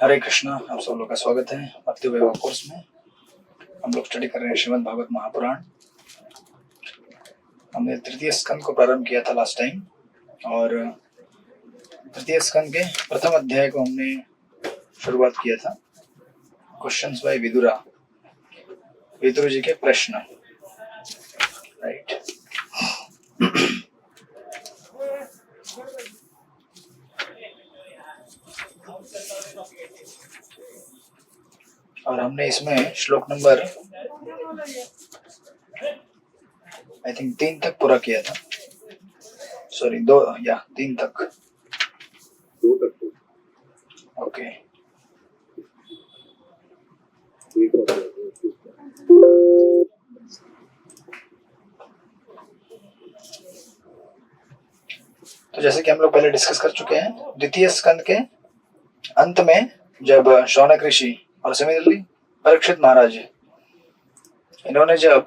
हरे कृष्णा। आप सब लोग का स्वागत है भक्ति वैभव कोर्स में। हम लोग स्टडी कर रहे हैं श्रीमद् भागवत महापुराण। हमने तृतीय स्कंद को प्रारंभ किया था लास्ट टाइम, और तृतीय स्कंद के प्रथम अध्याय को हमने शुरुआत किया था। क्वेश्चंस बाय विदुरा, विदुर जी के प्रश्न, राइट। और हमने इसमें श्लोक नंबर आई थिंक 3 तक पूरा किया था। सॉरी 2 या 3 तक। ओके। तो जैसे कि हम लोग पहले डिस्कस कर चुके हैं, द्वितीय स्कंद के अंत में जब शौनक ऋषि और सिमिलरली परीक्षित महाराज, इन्होंने जब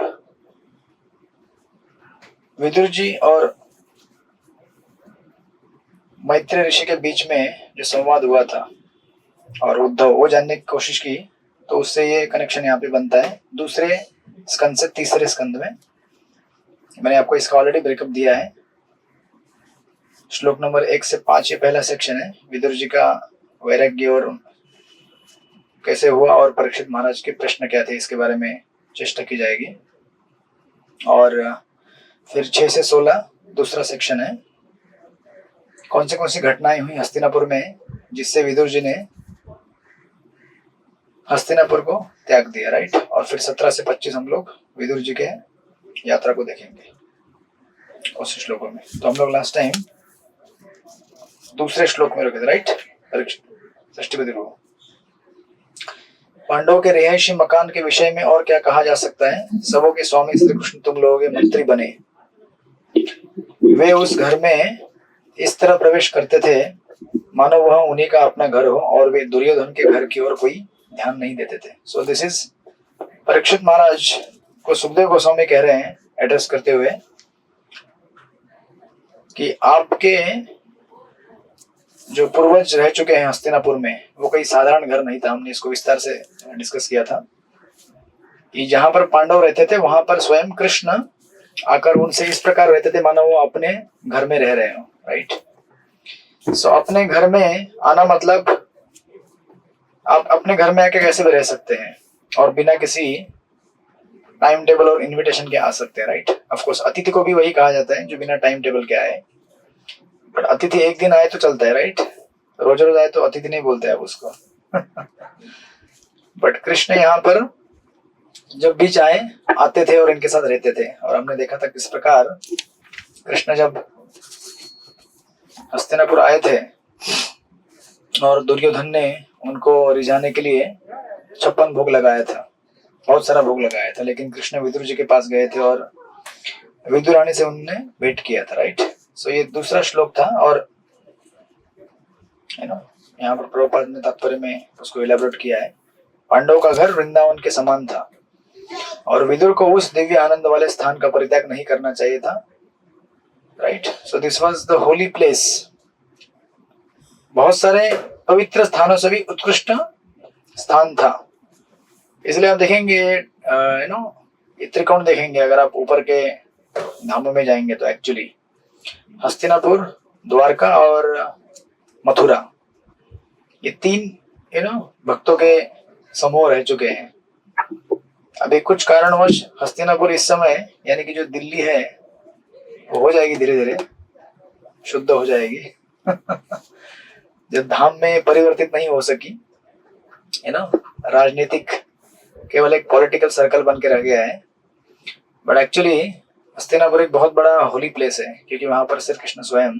विदुर जी और मैत्रेय ऋषि के बीच में जो संवाद हुआ था और उद्धव वो जानने की कोशिश की, तो उससे ये कनेक्शन यहाँ पे बनता है दूसरे स्कंद से तीसरे स्कंद में। मैंने आपको इसका ऑलरेडी ब्रेकअप दिया है। श्लोक नंबर 1 से 5 ये पहला सेक्शन है। विदुर जी का वैराग्य और कैसे हुआ और परीक्षित महाराज के प्रश्न क्या थे, इसके बारे में चेष्टा की जाएगी। और फिर 6 से 16 दूसरा सेक्शन है। कौन सी घटनाएं हुई हस्तिनापुर में जिससे विदुर जी ने हस्तिनापुर को त्याग दिया, राइट। और फिर 17 से 25 हम लोग विदुर जी के यात्रा को देखेंगे उस श्लोकों में। तो हम लोग लास्ट टाइम दूसरे श्लोक में रुके थे, राइट। षष्ठी विदुर को पांडवों के रिहायशी मकान के विषय में और क्या कहा जा सकता है। सबों के स्वामी श्री कृष्ण तुम लोगों के मंत्री बने। वे उस घर में इस तरह प्रवेश करते थे मानो वह उन्हीं का अपना घर हो, और वे दुर्योधन के घर की ओर कोई ध्यान नहीं देते थे। सो दिस इज परीक्षित महाराज को सुखदेव गोस्वामी कह रहे हैं एड्रेस करते हुए कि आपके जो पूर्वज रह चुके हैं हस्तिनापुर में वो कोई साधारण घर नहीं था। हमने इसको विस्तार से डिस्कस किया था कि जहां पर पांडव रहते थे वहां पर स्वयं कृष्ण आकर उनसे इस प्रकार रहते थे मानो वो अपने घर में रह रहे हो, राइट। सो अपने घर में आना मतलब आप अपने घर में आके कैसे भी रह सकते हैं और बिना किसी टाइम टेबल और इनविटेशन के आ सकते हैं, राइट। ऑफ कोर्स अतिथि को भी वही कहा जाता है जो बिना टाइम टेबल के आए। बट अतिथि एक दिन आए तो चलता है, राइट। रोज रोज आए तो अतिथि नहीं बोलते आप उसको। बट कृष्ण यहाँ पर जब बीच आते थे और इनके साथ रहते थे। और हमने देखा था किस प्रकार कृष्ण जब हस्तिनापुर आए थे और दुर्योधन ने उनको रिझाने के लिए 56 भोग लगाया था, बहुत सारा भोग लगाया था। लेकिन कृष्ण विदुर जी के पास गए थे और विदुरानी से उन्होंने भेंट किया था, राइट। सो ये दूसरा श्लोक था। और यहाँ पर प्रभुपाद ने तात्पर्य में उसको इलेबोरेट किया है। पांडवों का घर वृंदावन के समान था और विदुर को उस दिव्य आनंद वाले स्थान का परित्याग नहीं करना चाहिए था, right. So this was the holy place. बहुत सारे पवित्र स्थानों से भी उत्कृष्ट स्थान था। इसलिए आप देखेंगे ये त्रिकोण देखेंगे अगर आप ऊपर के धामों में जाएंगे तो एक्चुअली हस्तिनापुर, द्वारका और मथुरा, ये 3 भक्तों के समूह रह चुके हैं। अभी कुछ कारणवश हस्तिनापुर इस समय यानी कि जो दिल्ली है वो हो जाएगी, धीरे धीरे शुद्ध हो जाएगी। जो धाम में परिवर्तित नहीं हो सकी, राजनीतिक केवल एक पॉलिटिकल सर्कल बन के रह गया है। बट एक्चुअली हस्तिनापुर एक बहुत बड़ा होली प्लेस है क्योंकि वहां पर श्री कृष्ण स्वयं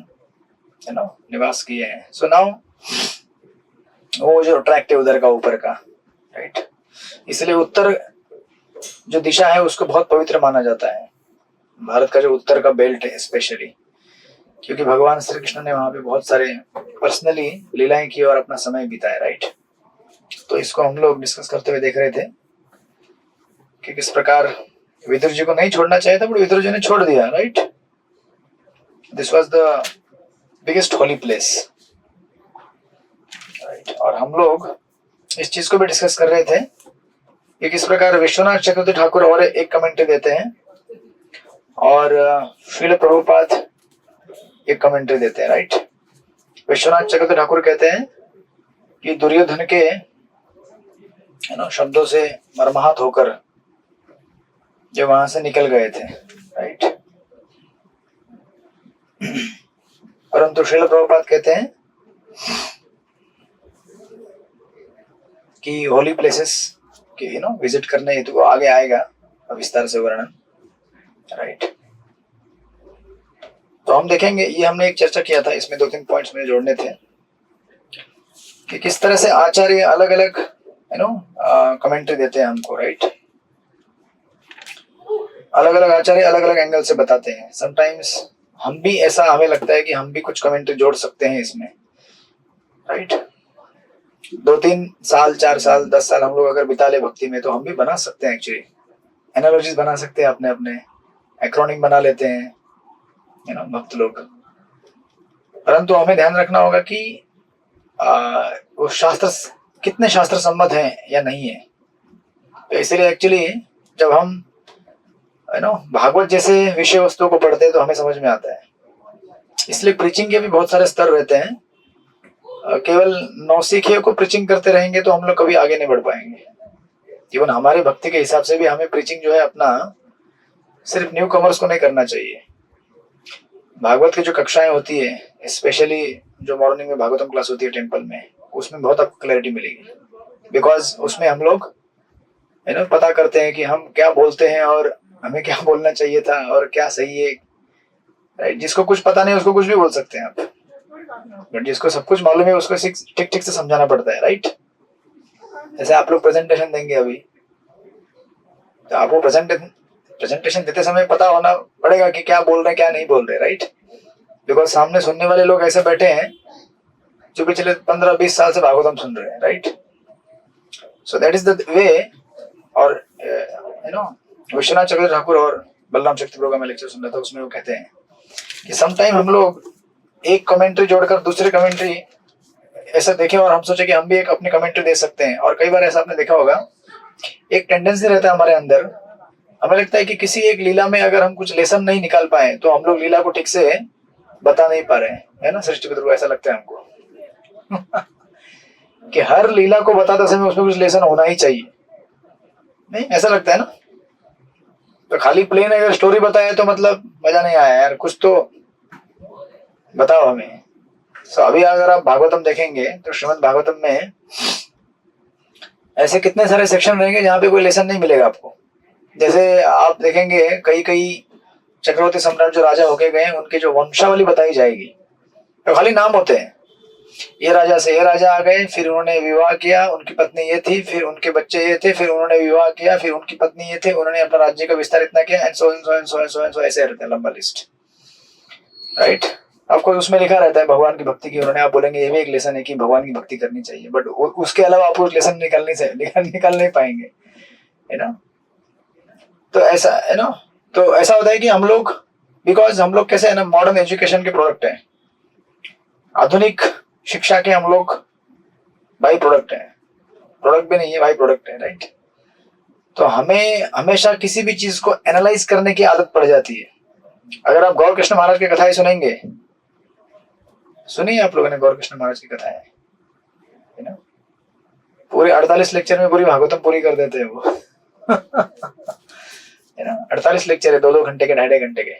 निवास किए हैं। सो नाउ वो जो ट्रैक्ट है उधर का ऊपर का, राइट। इसलिए उत्तर जो दिशा है उसको बहुत पवित्र माना जाता है। भारत का जो उत्तर का बेल्ट है स्पेशली, क्योंकि भगवान श्री कृष्ण ने वहां पे बहुत सारे पर्सनली लीलाएं की और अपना समय बिताया, राइट। तो इसको हम लोग डिस्कस करते हुए देख रहे थे कि किस प्रकार विदुर जी को नहीं छोड़ना चाहिए था, बट विदुर जी ने छोड़ दिया, right. This was the biggest holy place, right. और हम लोग इस चीज को भी डिस्कस कर रहे थे कि किस प्रकार विश्वनाथ चक्रवर्ती ठाकुर और एक कमेंट्री देते हैं और श्रील प्रभुपाद एक कमेंट्री देते हैं, राइट। विश्वनाथ चक्रवर्ती ठाकुर कहते हैं कि दुर्योधन के शब्दों से मर्माहत होकर जो वहां से निकल गए थे, राइट। परंतु श्रील प्रभुपाद कहते हैं कि होली प्लेसेस की विजिट करने हेतु आगे आएगा विस्तार से वर्णन, राइट। तो हम देखेंगे, ये हमने एक चर्चा किया था, इसमें 2-3 पॉइंट्स में जोड़ने थे कि किस तरह से आचार्य अलग अलग कमेंट्री देते हैं हमको, राइट। अलग अलग आचार्य अलग अलग एंगल से बताते हैं। समटाइम्स हम भी ऐसा, हमें लगता है कि हम भी कुछ कमेंट्री जोड़ सकते हैं इसमें, राइट। 2-3 साल, 4 साल, 10 साल हम लोग अगर बिता ले भक्ति में तो हम भी बना सकते हैं, एक्चुअली एनालॉजीज बना सकते हैं, अपने अपने एक्रोनिम बना लेते हैं भक्त लोग। परंतु हमें ध्यान रखना होगा कि वो शास्त्र कितने शास्त्र सम्मत हैं या नहीं है। तो इसलिए एक्चुअली जब हम भागवत जैसे विषय वस्तु को पढ़ते हैं तो हमें समझ में आता है। इसलिए प्रीचिंग के भी बहुत सारे स्तर रहते हैं। केवल नौसिखियों को प्रीचिंग करते रहेंगे तो हम लोग कभी आगे नहीं बढ़ पाएंगे। इवन हमारे भक्ति के हिसाब से भी हमें प्रीचिंग जो है अपना सिर्फ न्यू कमर्स को नहीं करना चाहिए। भागवत की जो कक्षाएं होती है, स्पेशली जो मॉर्निंग में भागवतम क्लास होती है टेम्पल में, उसमें बहुत आपको क्लैरिटी मिलेगी। बिकॉज उसमें हम लोग पता करते हैं कि हम क्या बोलते हैं और हमें क्या बोलना चाहिए था और क्या सही है, राइट। जिसको कुछ पता नहीं उसको कुछ भी बोल सकते हैं आप, बट जिसको सब कुछ मालूम है उसको ठीक ठीक से समझाना पड़ता है, राइट। जैसे आप लोग प्रेजेंटेशन देंगे अभी, तो आपको प्रेजेंटेशन देते समय पता होना पड़ेगा कि क्या बोल रहे हैं क्या नहीं बोल रहे, राइट। बिकॉज सामने सुनने वाले लोग ऐसे बैठे हैं जो पिछले 15-20 साल से भागवतम सुन रहे हैं, right. So that is the way. और विश्वनाथ चक्रवर्ती ठाकुर और बलराम शक्ति प्रभु का मैं लेक्चर सुन रहा था, उसमें वो कहते हैं कि समटाइम हम लोग एक कमेंट्री जोड़कर दूसरी कमेंट्री ऐसा देखें और हम सोचे कि हम भी एक अपनी कमेंट्री दे सकते हैं। और कई बार ऐसा आपने देखा होगा, एक टेंडेंसी रहता है हमारे अंदर, हमें लगता है कि किसी एक लीला में अगर हम कुछ लेसन नहीं निकाल पाए तो हम लोग लीला को ठीक से बता नहीं पा रहे हैं, है ना सृष्टि पितृ को, ऐसा लगता है हमको कि हर लीला को बताते समय उसमें कुछ लेसन होना ही चाहिए, नहीं ऐसा लगता है ना। तो खाली प्लेन अगर स्टोरी बताए तो मतलब मजा नहीं आया यार, कुछ तो बताओ हमें। सो अभी अगर आप भागवतम देखेंगे तो श्रीमद् भागवतम में ऐसे कितने सारे सेक्शन रहेंगे जहाँ पे कोई लेसन नहीं मिलेगा आपको। जैसे आप देखेंगे कई चक्रवर्ती सम्राट जो राजा होके गए उनकी जो वंशावली बताई जाएगी, तो खाली नाम होते हैं, ये राजा से ये राजा आ गए, फिर उन्होंने विवाह किया, उनकी पत्नी ये थी, फिर उनके बच्चे ये थे, फिर उन्होंने विवाह किया, फिर उनकी पत्नी ये थे, उन्होंने अपना राज्य का विस्तार इतना किया, एंड सो ऐसे रहते हैं, लंबा लिस्ट, राइट। आपको उसमें लिखा रहता है भगवान की भक्ति की उन्होंने, आप बोलेंगे ये भी एक लेसन है कि भगवान की भक्ति करनी चाहिए, बट उसके अलावा आप लेसन निकाल नहीं पाएंगे, है ना। तो ऐसा है ना, तो ऐसा होता है कि हम लोग, बिकॉज हम लोग कैसे है ना, मॉडर्न एजुकेशन के प्रोडक्ट हैं, आधुनिक शिक्षा के हम लोग बाई प्रोडक्ट है, प्रोडक्ट भी नहीं है, बाई प्रोडक्ट है, राइट। तो हमें हमेशा किसी भी चीज को एनालाइज करने की आदत पड़ जाती है। अगर आप गौर कृष्ण महाराज की कथाएं सुनेंगे, सुनिए आप लोगों ने गौर कृष्ण महाराज की कथाएं, है ना, पूरे 48 लेक्चर में पूरी भागवतम पूरी कर देते हैं वो है ना, 48 लेक्चर है, 2-2 घंटे के, 2.5 घंटे के।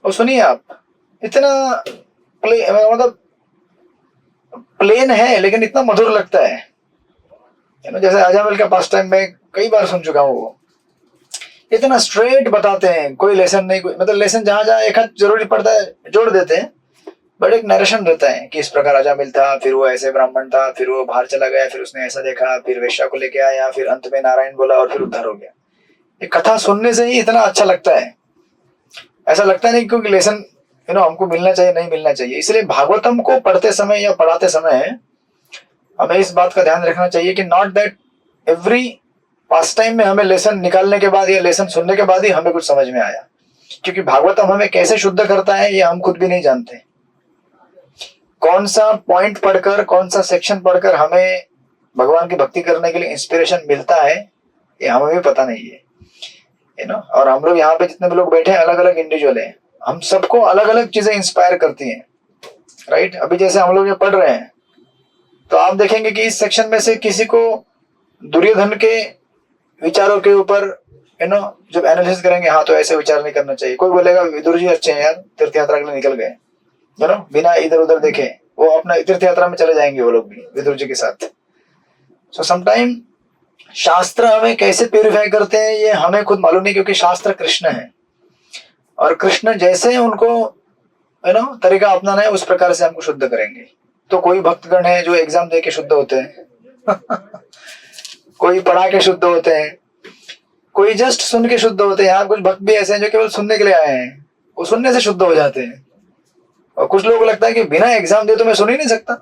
और सुनिए आप, इतना मतलब प्लेन है लेकिन इतना मधुर लगता है ना। जैसे अजामिल का पास टाइम में कई बार सुन चुका हूँ, वो इतना स्ट्रेट बताते हैं, कोई लेसन नहीं, कोई मतलब लेसन जहां जहां एक हाथ जरूरी पड़ता है जोड़ देते हैं, बट एक नरेशन रहता है कि इस प्रकार अजामिल था, फिर वो ऐसे ब्राह्मण था, फिर वो बाहर चला गया, फिर उसने ऐसा देखा, फिर वेश्या को लेके आया, फिर अंत में नारायण बोला और फिर उद्धार हो गया। ये कथा सुनने से ही इतना अच्छा लगता है, ऐसा लगता नहीं क्योंकि लेसन हमको मिलना चाहिए, नहीं मिलना चाहिए। इसलिए भागवतम को पढ़ते समय या पढ़ाते समय हमें इस बात का ध्यान रखना चाहिए कि not that every pass time में हमें लेसन निकालने के बाद या लेसन सुनने के बाद ही हमें कुछ समझ में आया, क्योंकि भागवतम हमें कैसे शुद्ध करता है ये हम खुद भी नहीं जानते। कौन सा पॉइंट पढ़कर, कौन सा सेक्शन पढ़कर हमें भगवान की भक्ति करने के लिए इंस्पिरेशन मिलता है ये हमें भी पता नहीं है, यू नो। और हम लोग यहाँ पे जितने भी लोग बैठे हैं अलग अलग इंडिविजुअल हैं, हम सबको अलग अलग चीजें इंस्पायर करती हैं, राइट। अभी जैसे हम लोग ये पढ़ रहे हैं तो आप देखेंगे कि इस सेक्शन में से किसी को दुर्योधन के विचारों के ऊपर, यू नो, जब एनालिसिस करेंगे, हाँ तो ऐसे विचार नहीं करना चाहिए। कोई बोलेगा विदुर जी अच्छे हैं यार, तीर्थ यात्रा के लिए निकल गए, यू नो, बिना इधर उधर देखे वो अपना तीर्थ यात्रा में चले जाएंगे वो लोग भी विदुर जी के साथ। सो समटाइम शास्त्र हमें कैसे प्यूरिफाई करते हैं ये हमें खुद मालूम नहीं, क्योंकि शास्त्र कृष्ण है और कृष्ण जैसे उनको, यू नो, तरीका अपनाना है उस प्रकार से हमको शुद्ध करेंगे। तो कोई भक्तगण है जो एग्जाम दे के शुद्ध होते हैं कोई पढ़ा के शुद्ध होते हैं, कोई जस्ट सुन के शुद्ध होते हैं। यहाँ कुछ भक्त भी ऐसे हैं जो केवल सुनने के लिए आए हैं, वो सुनने से शुद्ध हो जाते हैं। और कुछ लोगों को लगता है कि बिना एग्जाम दे तो मैं सुन ही नहीं सकता,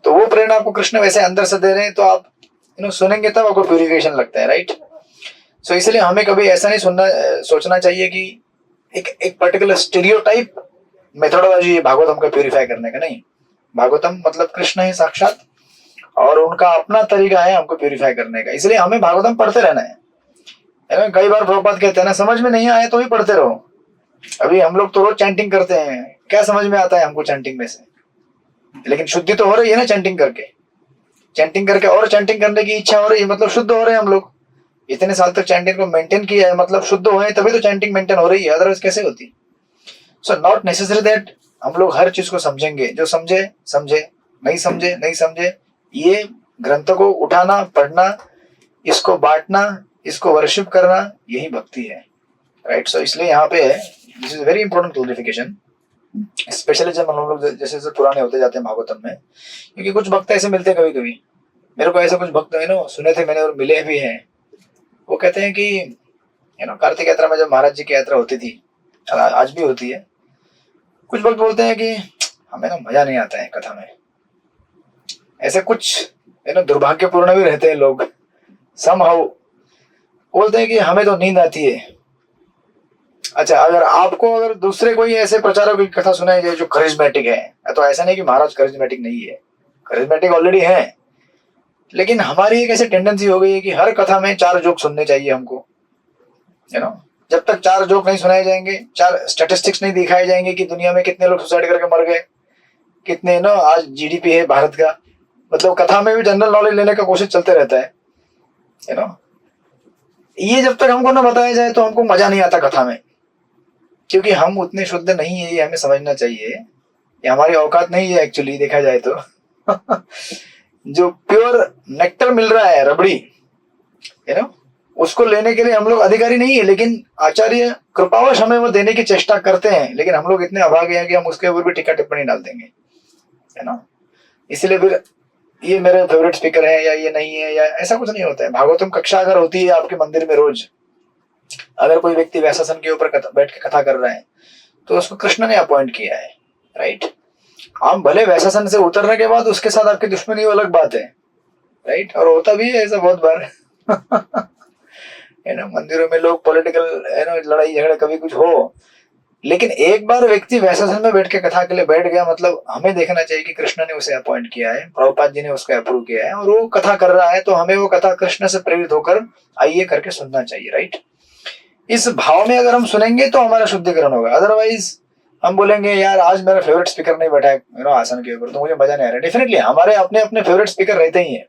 तो वो प्रेरणा आपको कृष्ण वैसे अंदर से दे रहे हैं, तो आप, यू नो, सुनेंगे तब आपको प्यूरिफिकेशन लगता है, राइट। सो इसलिए हमें कभी ऐसा नहीं सोचना चाहिए कि एक पर्टिकुलर स्टीरियोटाइप मेथोडोलॉजी है भागवतम का प्यूरिफाई करने का। नहीं, भागवतम मतलब कृष्ण है साक्षात और उनका अपना तरीका है हमको प्यूरिफाई करने का। इसलिए हमें भागवतम पढ़ते रहना है। कई बार प्रभुपाद कहते हैं ना, समझ में नहीं आए तो ही पढ़ते रहो। अभी हम लोग तो रोज चैंटिंग करते हैं, क्या समझ में आता है हमको चैंटिंग में से, लेकिन शुद्धि तो हो रही है ना चैंटिंग करके। चैंटिंग करके और चैंटिंग करने की इच्छा हो रही है, मतलब शुद्ध हो रहे हैं हम लोग। इतने साल तक चैंटिंग को मेंटेन किया है, मतलब शुद्ध हुए तभी तो चैंटिंग मेंटेन हो रही है, अदरवाइज कैसे होती। सो नॉट नेसेसरी दैट हम लोग हर चीज को समझेंगे। जो समझे समझे, नहीं समझे नहीं समझे। ये ग्रंथों को उठाना, पढ़ना, इसको बांटना, इसको वर्शिप करना, यही भक्ति है, राइट। सो इसलिए यहाँ पे this is very important clarification, specially जब हम लोग जैसे जैसे पुराने होते जाते हैं भागवतम में। क्योंकि कुछ भक्त ऐसे मिलते हैं, कभी कभी मेरे को ऐसे कुछ भक्त है ना सुने थे मैंने और मिले भी हैं। वो कहते हैं कि, यू नो, कार्तिक यात्रा में जब महाराज जी की यात्रा होती थी, आज भी होती है, कुछ भक्त बोलते हैं कि हमें ना मजा नहीं आता है कथा में। ऐसे कुछ, यू नो, दुर्भाग्यपूर्ण भी रहते हैं लोग, समहाउ बोलते हैं कि हमें तो नींद आती है। अच्छा, अगर दूसरे कोई ऐसे प्रचारक की कथा सुनाई जाए जो करिज्मेटिक है, तो ऐसा नहीं कि महाराज करिज्मेटिक नहीं है, करिज्मेटिक ऑलरेडी है, लेकिन हमारी एक ऐसी टेंडेंसी हो गई है कि हर कथा में 4 जोक सुनने चाहिए हमको, यू नो। जब तक 4 जोक नहीं सुनाए जाएंगे, 4 स्टैटिस्टिक्स नहीं दिखाए जाएंगे कि दुनिया में कितने लोग सुसाइड करके मर गए, कितने ना आज जीडीपी है भारत का, मतलब कथा में भी जनरल नॉलेज लेने का कोशिश चलते रहता है, यू नो। ये जब तक हमको ना बताया जाए तो हमको मजा नहीं आता कथा में, क्योंकि हम उतने शुद्ध नहीं है, ये हमें समझना चाहिए। ये हमारी औकात नहीं है एक्चुअली, देखा जाए तो जो प्योर नेक्टर मिल रहा है, रबड़ी, यू नो, उसको लेने के लिए हम लोग अधिकारी नहीं है, लेकिन आचार्य कृपावश हमें वो देने की चेष्टा करते हैं। लेकिन हम लोग इतने अभागे हैं कि हम उसके ऊपर भी टीका टिप्पणी डाल देंगे, है ना। इसलिए फिर ये मेरे फेवरेट स्पीकर है या ये नहीं है, या ऐसा कुछ नहीं होता है। भागवतम कक्षा अगर होती है आपके मंदिर में रोज, अगर कोई व्यक्ति व्यासासन के ऊपर बैठ के कथा कर रहा है, तो उसको कृष्ण ने अपॉइंट किया है, राइट। आप भले वैसासन से उतरने के बाद उसके साथ आपकी दुश्मनी वो अलग बात है, राइट। और होता भी है ऐसा बहुत बार है ना, मंदिरों में लोग पॉलिटिकल, है ना, लड़ाई झगड़ा कभी कुछ हो, लेकिन एक बार व्यक्ति वैसासन में बैठ के कथा के लिए बैठ गया, मतलब हमें देखना चाहिए कि कृष्ण ने उसे अपॉइंट किया है, प्रभुपाद जी ने उसको अप्रूव किया है, और वो कथा कर रहा है, तो हमें वो कथा कृष्ण से प्रेरित होकर आइए करके सुनना चाहिए, राइट। इस भाव में अगर हम सुनेंगे तो हमारा शुद्धिकरण होगा। अदरवाइज हम बोलेंगे यार आज मेरा फेवरेट स्पीकर नहीं बैठा है, यू नो, आसन के ऊपर, तो मुझे मजा नहीं आ रहा। डेफिनेटली हमारे अपने अपने फेवरेट स्पीकर रहते ही हैं,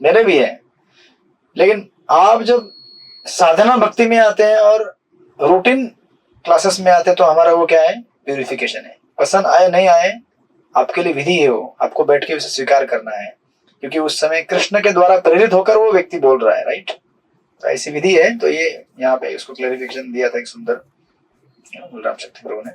मेरे भी है। लेकिन आप जब साधना भक्ति में आते हैं और रूटीन क्लासेस में आते हैं, तो हमारा वो क्या है, प्यूरिफिकेशन है। पसंद आए नहीं आए आपके लिए विधि है, वो आपको बैठ के उसे स्वीकार करना है, क्योंकि उस समय कृष्ण के द्वारा प्रेरित होकर वो व्यक्ति बोल रहा है, राइट। तो ऐसी विधि है। तो ये यहाँ पे उसको क्लैरिफिकेशन दिया था एक सुंदर बलराम शक्ति प्रभु ने,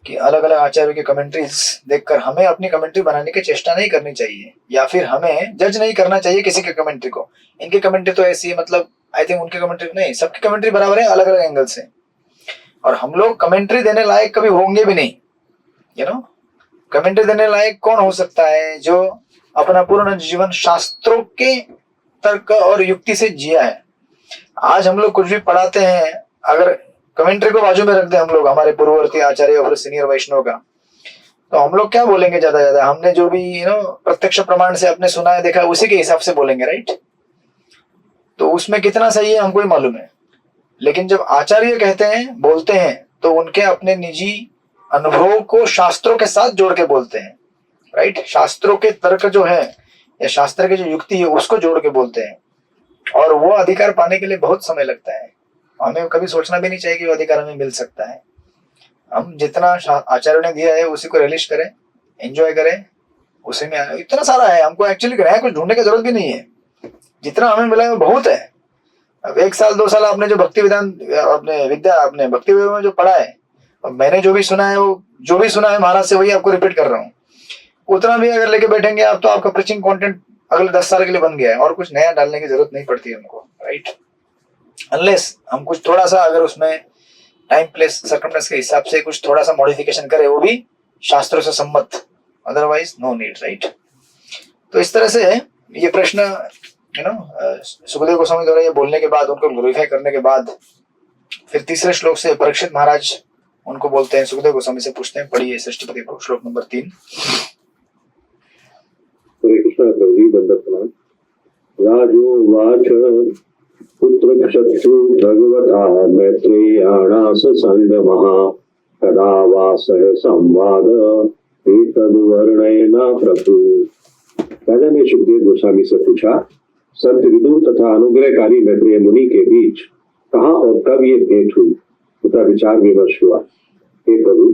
कि अलग अलग आचार्यों की कमेंट्रीज देखकर हमें अपनी कमेंट्री बनाने की चेष्टा नहीं करनी चाहिए, या फिर हमें जज नहीं करना चाहिए किसी के कमेंट्री को। इनकी कमेंट्री तो ऐसी है, मतलब आई थिंक उनकी कमेंट्री नहीं, सबकी कमेंट्री बराबर है, अलग अलग एंगल से। और हम लोग कमेंट्री देने लायक कभी होंगे भी नहीं, यू नो। कमेंट्री देने लायक कौन हो सकता है, जो अपना पूर्ण जीवन शास्त्रों के तर्क और युक्ति से जिया है। आज हम लोग कुछ भी पढ़ाते हैं, अगर कमेंट्री को बाजू में रख दे हम लोग, हमारे पूर्ववर्ती आचार्य और सीनियर वैष्णव का, तो हम लोग क्या बोलेंगे ज्यादा ज्यादा, हमने जो भी प्रत्यक्ष प्रमाण से अपने सुना है देखा है, उसी के हिसाब से बोलेंगे, राइट। तो उसमें कितना सही है हमको ही मालूम है। लेकिन जब आचार्य कहते हैं, बोलते हैं, तो उनके अपने निजी अनुभव को शास्त्रों के साथ जोड़ के बोलते हैं, राइट। शास्त्रों के तर्क जो है या शास्त्र की जो युक्ति है उसको जोड़ के बोलते हैं, और वो अधिकार पाने के लिए बहुत समय लगता है। हमें कभी सोचना भी नहीं चाहिए कि वो अधिकार हमें मिल सकता है। हम जितना आचार्य ने दिया है उसी को रिलीज करें, एंजॉय करें, उसी में इतना सारा है, हमको एक्चुअली नया कुछ ढूंढने की जरूरत भी नहीं है। जितना हमें मिला है वो बहुत है। अब 1 साल 2 साल आपने जो भक्ति विधान अपने भक्ति विधान में जो पढ़ा है, और मैंने जो भी सुना है, वो जो भी सुना है महाराज से वही आपको रिपीट कर रहा हूँ। उतना भी अगर लेके बैठेंगे आप तो आपका प्रीचिंग कंटेंट अगले 10 साल के लिए बन गया है, और कुछ नया डालने की जरूरत नहीं पड़ती है हमको, राइट। अनलेस हम कुछ थोड़ा सा अगर उसमें टाइम प्लेस सर्कमस्टेंस के हिसाब से कुछ थोड़ा सा मॉडिफिकेशन करें, वो भी शास्त्रों से सम्मत, अदरवाइज नो नीड, राइट। तो इस तरह से ये प्रश्न सुखदेव गोस्वामी द्वारा ये बोलने के बाद, उनको ग्लोरीफाई करने के बाद, फिर तीसरे श्लोक से परीक्षित महाराज उनको बोलते हैं, सुखदेव गोस्वामी से पूछते हैं, पढ़िए षष्ठपदी को, श्लोक नंबर 3। हरे कृष्ण प्रभु जी, दंडवत प्रणाम। राजोवाच पुत्रक्षत्सु भगवता मैत्रेयाणास संगमः तदा वा सह संवाद एतद्वर्णयेन प्रभु। राजा ने सुखदेव गोस्वामी से पूछा, संत विदुर तथा अनुग्रहकारी मैत्रेय मुनि के बीच कहाँ और कब ये भेंट हुई तथा विचार विमर्श हुआ। हे प्रभु,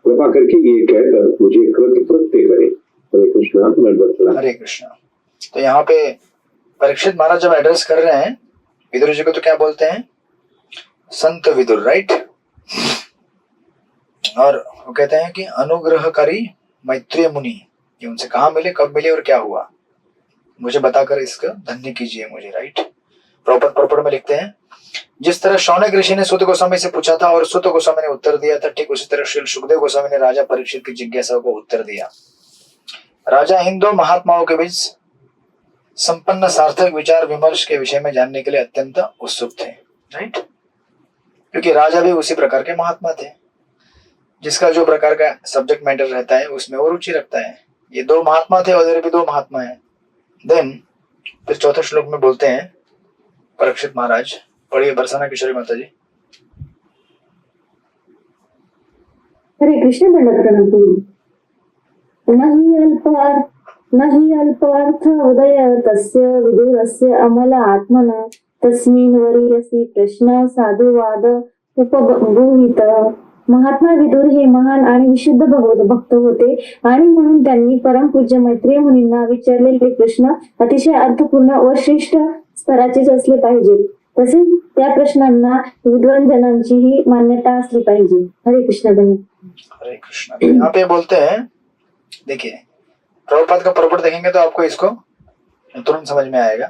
कृपा करके ये कहकर मुझे कृतकृत्य करें। हरे कृष्णा, दंडवत प्रणाम। हरे कृष्णा। तो यहाँ पे परीक्षित महाराज जब एड्रेस कर रहे हैं विदुर जी को, तो क्या बोलते हैं? संत विदुर, राइट। और वो कहते हैं कि अनुग्रहकारी मैत्रेय मुनि, ये उनसे कहाँ मिले, कब मिले और क्या हुआ, मुझे बताकर इसका धन्य कीजिए मुझे, राइट। प्रॉपर में लिखते हैं, जिस तरह शौनक ऋषि ने सूत गोस्वामी से पूछा था और सूत गोस्वामी ने उत्तर दिया था, ठीक उसी तरह श्री सुखदेव गोस्वामी ने राजा परीक्षित की जिज्ञासा को उत्तर दिया। राजा इन दो महात्माओं के बीच संपन्न सार्थक विचार विमर्श के विषय में जानने के लिए अत्यंत उत्सुक थे, राइट। क्योंकि राजा भी उसी प्रकार के महात्मा थे, जिसका जो प्रकार का सब्जेक्ट मैटर रहता है उसमें वो रुचि रखता है। ये 2 महात्मा थे, उधर भी 2 महात्मा है। देन फिर चौथे श्लोक में बोलते हैं परीक्षित महाराज, पढ़िए बरसाना किशोरी माता जी। हरे कृष्ण, दंडवत प्रणाम। न हि अल्पार्थ उदय तस्य विदुरस्य अमल आत्मना तस्मिन् वरीयसी प्रश्न साधुवाद उपगुहित। महात्मा विदुर हे महान आणि विशुद्ध भक्त होते, आणि म्हणून त्यांनी परमपूज्य मैत्रेय मुनींना विचारलेले प्रश्न अतिशय अर्थपूर्ण व श्रेष्ठ स्तराचेच असले पाहिजेत। तसेच त्या प्रश्नांना विद्वान जनांचीही मान्यता असली पाहिजे। हरे कृष्ण। हरे कृष्ण। यहाँ पे बोलते हैं, देखिए प्रभुपाद का प्रॉपर देखेंगे तो आपको इसको तुरंत समझ में आएगा।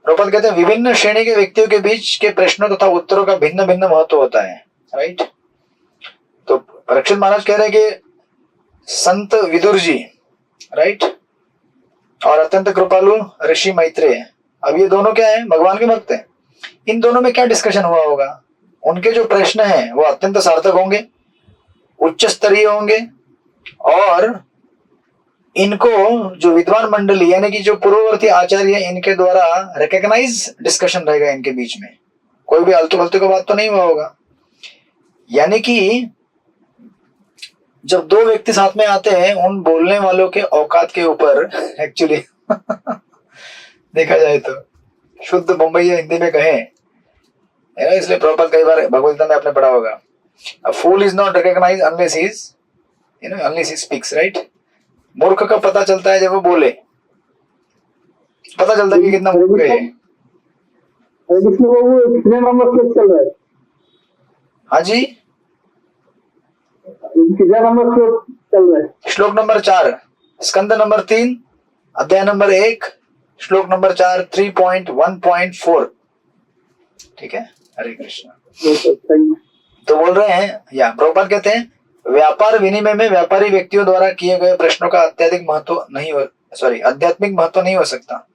प्रभुपाद कहते हैं विभिन्न श्रेणी के व्यक्तियों के बीच के प्रश्नों तथा उत्तरों का भिन्न भिन्न महत्व होता है, राइट। तो परीक्षित महाराज कह रहे हैं कि संत विदुर जी, राइट, और अत्यंत कृपालु ऋषि मैत्रेय, अब ये दोनों क्या है? भगवान के भक्त हैं। इन दोनों में क्या डिस्कशन हुआ होगा? उनके जो प्रश्न हैं वो अत्यंत सार्थक होंगे, उच्च स्तरीय होंगे, और इनको जो विद्वान मंडली यानी कि जो पूर्ववर्ती आचार्य इनके द्वारा रिकॉग्नाइज डिस्कशन रहेगा इनके बीच में। कोई भी आलतू फालतू का बात तो नहीं हुआ होगा। यानी कि जब 2 व्यक्ति साथ में आते हैं, उन बोलने वालों के औकात के ऊपर एक्चुअली देखा जाए तो शुद्ध मुंबई या हिंदी में कहें, इसलिए प्रॉपर कई बार भगवद्गीता में आपने पढ़ा होगा, a fool is not recognised unless he speaks, right. मूर्ख का पता चलता है जब वो बोले, पता चलता है कि कितना मूर्ख है। हाँ जी, श्लोक नंबर 4, स्कंद नंबर 3, अध्याय नंबर 1, श्लोक नंबर 4, 3.1.4, ठीक है। हरे कृष्ण। तो बोल रहे हैं, या प्रभुपाद कहते हैं, व्यापार विनिमय में व्यापारी व्यक्तियों द्वारा किए गए प्रश्नों का आध्यात्मिक महत्व नहीं हो सकता।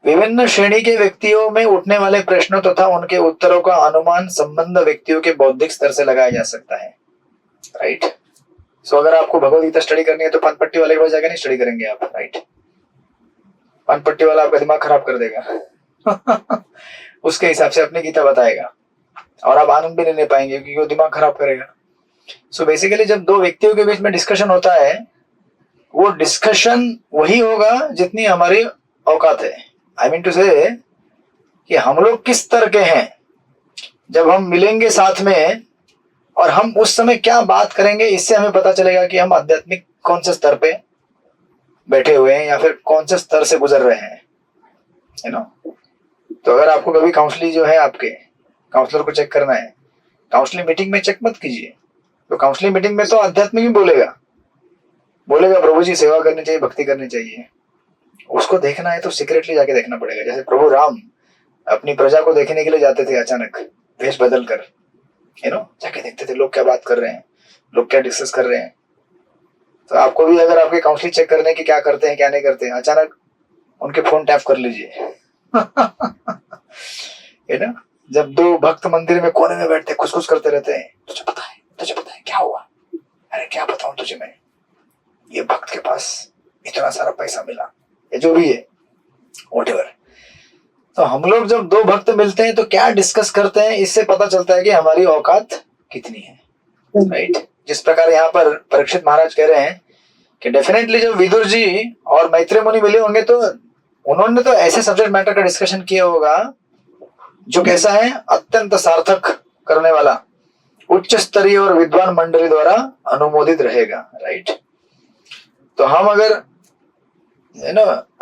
विभिन्न श्रेणी के व्यक्तियों में उठने वाले प्रश्नों तथा उनके उत्तरों का अनुमान संबंध व्यक्तियों के बौद्धिक स्तर से लगाया जा सकता है, राइट। सो अगर आपको भगवद गीता स्टडी करनी है तो पान पट्टी वाले के पास जाकर नहीं स्टडी करेंगे आप, राइट? पान पट्टी वाला आपका दिमाग खराब कर देगा उसके हिसाब से अपनी गीता बताएगा और आप आनंद भी नहीं ले पाएंगे क्योंकि वो दिमाग खराब करेगा। सो बेसिकली जब दो व्यक्तियों के बीच में डिस्कशन होता है, वो डिस्कशन वही होगा जितनी हमारी औकात है। आई मीन टू से कि हम लोग किस स्तर के हैं। जब हम मिलेंगे साथ में और हम उस समय क्या बात करेंगे, इससे हमें पता चलेगा कि हम आध्यात्मिक कौन से स्तर पे बैठे हुए हैं या फिर कौन से स्तर से गुजर रहे हैं, यू नो। तो अगर आपको कभी काउंसलिंग जो है, आपके काउंसलर को चेक करना है, काउंसलिंग मीटिंग में चेक मत कीजिए। तो काउंसलिंग मीटिंग में तो आध्यात्मिक ही बोलेगा प्रभु जी सेवा करनी चाहिए, भक्ति करनी चाहिए। उसको देखना है तो सीक्रेटली जाके देखना पड़ेगा। जैसे प्रभु राम अपनी प्रजा को देखने के लिए जाते थे, अचानक वेश बदल कर, यू नो, जाके देखते थे लोग क्या बात कर रहे हैं, लोग क्या डिस्कस कर रहे हैं। तो आपको भी अगर आपके काउंसलिंग चेक करने की क्या करते हैं क्या नहीं करते हैं, अचानक उनके फोन टैप कर लीजिए है ना। जब दो भक्त मंदिर में कोने में बैठते खुश करते रहते हैं, तुझे पता है क्या हुआ? अरे क्या बताऊं तुझे मैं, ये भक्त के पास इतना सारा पैसा मिला, ये जो भी है व्हाटएवर। तो हम लोग जब दो भक्त मिलते हैं तो क्या डिस्कस करते हैं, इससे पता चलता है कि हमारी औकात कितनी है, राइट? जिस प्रकार यहाँ पर परीक्षित महाराज कह रहे हैं कि डेफिनेटली जब विदुर जी और मैत्रेय मुनि मिले होंगे तो उन्होंने तो ऐसे सब्जेक्ट मैटर का डिस्कशन किया होगा जो कैसा है, अत्यंत सार्थक करने वाला, उच्च स्तरीय और विद्वान मंडली द्वारा अनुमोदित रहेगा, राइट? तो हम अगर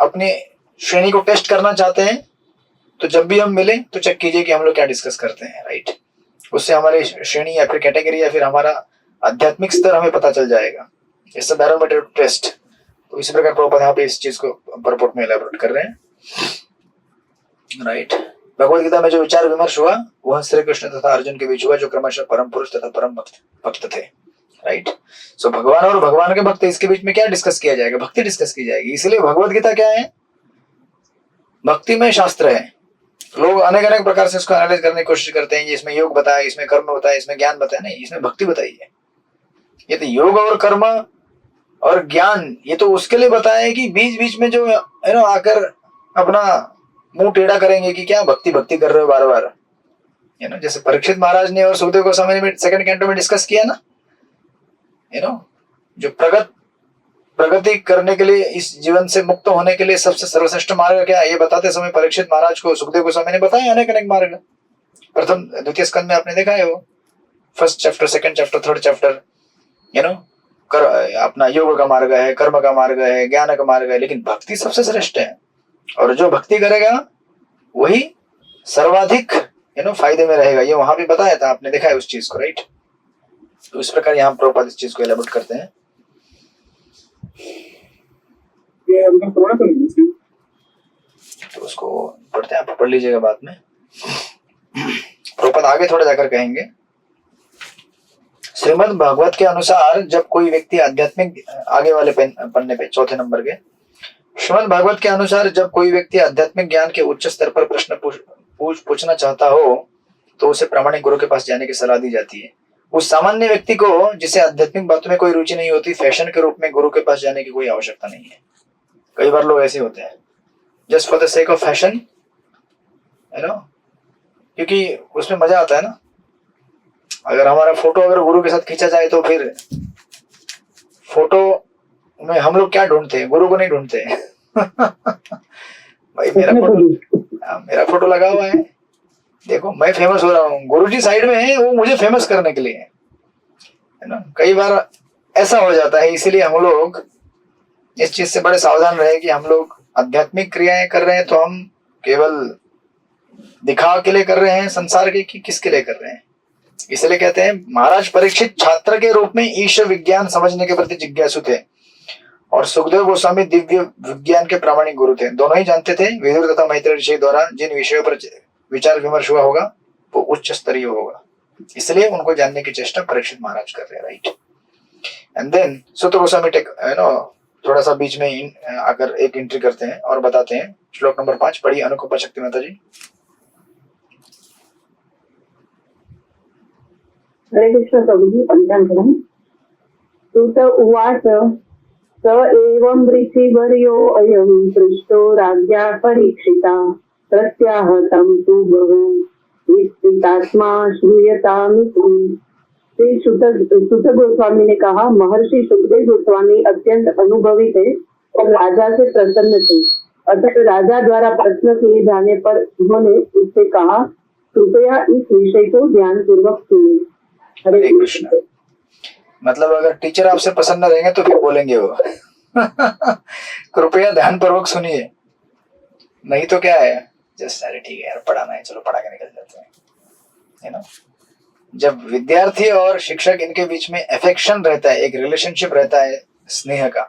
अपनी श्रेणी को टेस्ट करना चाहते हैं तो जब भी हम मिले तो चेक कीजिए कि हम लोग क्या डिस्कस करते हैं, राइट? उससे हमारी श्रेणी या फिर कैटेगरी या फिर हमारा आध्यात्मिक स्तर हमें पता चल जाएगा। It's a barometer test. तो इसी प्रकार प्रभुपाद यहाँ पे इस चीज को परपोर्ट में एलैबोरेट कर रहे हैं, राइट? भगवद गीता में जो विचार विमर्श हुआ वह श्री कृष्ण तथा अर्जुन के बीच हुआ, जो क्रमशः परम पुरुष तथा परम भक्त थे, राइट? सो भगवान और भगवान के भक्त, इसके बीच में क्या डिस्कस किया जाएगा? भक्ति डिस्कस की जाएगी। इसलिए भगवद गीता क्या है? भक्ति में शास्त्र है। लोग अनेक अनेक प्रकार से इसको एनालाइज करने की कोशिश करते हैं, इसमें योग बताया, इसमें कर्म बताया, इसमें ज्ञान बताया। नहीं, इसमें भक्ति बताई है। ये तो योग और कर्म और ज्ञान ये तो उसके लिए बताया है कि बीच बीच में जो आकर अपना मुंह टेढ़ा करेंगे कि क्या भक्ति भक्ति कर रहे हो बार बार, जैसे परीक्षित महाराज ने और सुखदेव गोस्वामी ने सेकंड कैंटो में डिस्कस किया ना, जो प्रगति करने के लिए, इस जीवन से मुक्त होने के लिए सबसे सर्वश्रेष्ठ मार्ग क्या है, ये बताते समय परीक्षित महाराज को सुखदेव गोस्वामी ने बताया अनेक अनेक मार्ग। प्रथम द्वितीय स्कंद में आपने देखा है, वो first chapter, second chapter, third chapter, अपना योग का मार्ग है, कर्म का मार्ग है, ज्ञान का मार्ग है, लेकिन भक्ति सबसे श्रेष्ठ है। और जो भक्ति करेगा वही सर्वाधिक फायदे में रहेगा। ये वहां भी बताया था, आपने देखा है उस चीज को, राइट? तो इस प्रकार यहाँ प्रभुपाद इस चीज को एलाबोरेट करते हैं। तो उसको पढ़ते हैं, आप पढ़ लीजिएगा बाद में। प्रभुपाद आगे थोड़ा जाकर कहेंगे, श्रीमद् भागवत के अनुसार जब कोई व्यक्ति आध्यात्मिक, आगे वाले पन्ने पे चौथे नंबर के, श्रीमद् भागवत के अनुसार जब कोई व्यक्ति आध्यात्मिक ज्ञान के उच्च स्तर पर प्रश्न पूछना चाहता हो तो उसे प्रामाणिक गुरु के पास जाने की सलाह दी जाती है। उस सामान्य व्यक्ति को जिसे आध्यात्मिक बातों में कोई रुचि नहीं होती, फैशन के रूप में गुरु के पास जाने की कोई आवश्यकता नहीं है। कई बार लोग ऐसे होते हैं, just for the sake of fashion, क्योंकि उसमें मजा आता है ना। अगर हमारा फोटो अगर गुरु के साथ खींचा जाए तो फिर फोटो में हम लोग क्या ढूंढते हैं? गुरु को नहीं ढूंढते हैं भाई मेरा फोटो लगा हुआ है, देखो मैं फेमस हो रहा हूँ, गुरुजी साइड में है, वो मुझे फेमस करने के लिए है ना। कई बार ऐसा हो जाता है, इसीलिए हम लोग इस चीज से बड़े सावधान रहे कि हम लोग आध्यात्मिक क्रियाएं कर रहे हैं तो हम केवल दिखावा के लिए कर रहे हैं संसार के, कि किसके लिए कर रहे हैं। इसलिए कहते हैं महाराज परीक्षित छात्र के रूप में ईश्वर विज्ञान समझने के प्रति जिज्ञासु थे और सुखदेव गोस्वामी दिव्य विज्ञान के प्रामाणिक गुरु थे। दोनों ही जानते थे विदुर तथा मैत्रेय ऋषि द्वारा जिन विषयों पर विचार विमर्श हुआ होगा वो उच्च स्तरीय होगा, इसलिए उनको जानने की चेष्टा परीक्षित महाराज कर रहे हैं, राइट? एंड देन सुत गोस्वामी थोड़ा सा बीच में आकर एक एंट्री करते हैं और बताते हैं। श्लोक नंबर 5 पढ़िए अनुकंपा शक्ति माता जी। हरे कृष्ण प्रभु जी, पंचांतरम। सुत उवाच स एवं ऋषिवर्यो अयं पृष्टो राज्ञा परीक्षिता प्रत्याहतं तु बहु विस्मितात्मा श्रूयतामिति। श्री सुत गोस्वामी ने कहा, महर्षि सुखदेव गोस्वामी अत्यंत अनुभवी थे और राजा से प्रसन्न थे। अतः राजा द्वारा प्रश्न किए जाने पर उन्होंने उससे कहा, कृपया इस विषय को ध्यान पूर्वक सुनिए। हरे कृष्ण। मतलब अगर टीचर आपसे प्रसन्न रहेंगे तो फिर बोलेंगे वो कृपया ध्यान पूर्वक सुनिए, नहीं तो क्या है, जस्ट अरे ठीक है यार पढ़ाना है चलो पढ़ा के निकल जाते हैं, है ना। जब विद्यार्थी और शिक्षक इनके बीच में अफेक्शन रहता है, एक रिलेशनशिप रहता है स्नेह का,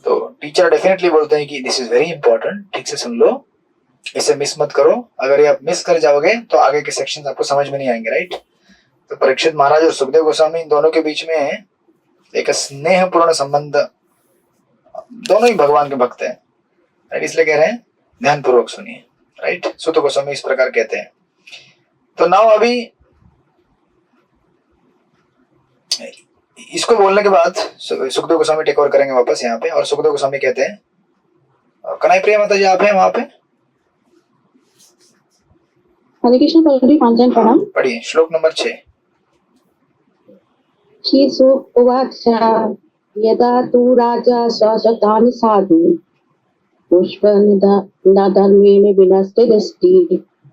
तो टीचर डेफिनेटली बोलते हैं कि दिस इज वेरी इंपॉर्टेंट, ठीक से सुन लो, इसे मिस मत करो, अगर ये आप मिस कर जाओगे तो आगे के सेक्शंस आपको समझ में नहीं आएंगे, राइट। तो परीक्षित महाराज और सुखदेव गोस्वामी इन दोनों के बीच में एक स्नेहपूर्ण संबंध, दोनों ही भगवान के भक्त हैं, राइट। इसलिए कह रहे हैं ध्यान पूर्वक सुनिए, राइट। सुत गोस्वामी इस प्रकार कहते हैं। तो नाउ अभी इसको बोलने के बाद सुखदेव गोस्वामी टेक ओवर करेंगे वापस यहाँ पे, और सुखदेव गोस्वामी कहते हैं, कनाई प्रिया माता जी आप हैं वहां पे? हरे कृष्ण पढ़ी पांचन प्रणाम। पढ़िए श्लोक नंबर 6। श्री सुक उवाच यदा तु राजा सशतान् साधु पुष्पनधर्मेण विनष्टे दृष्टि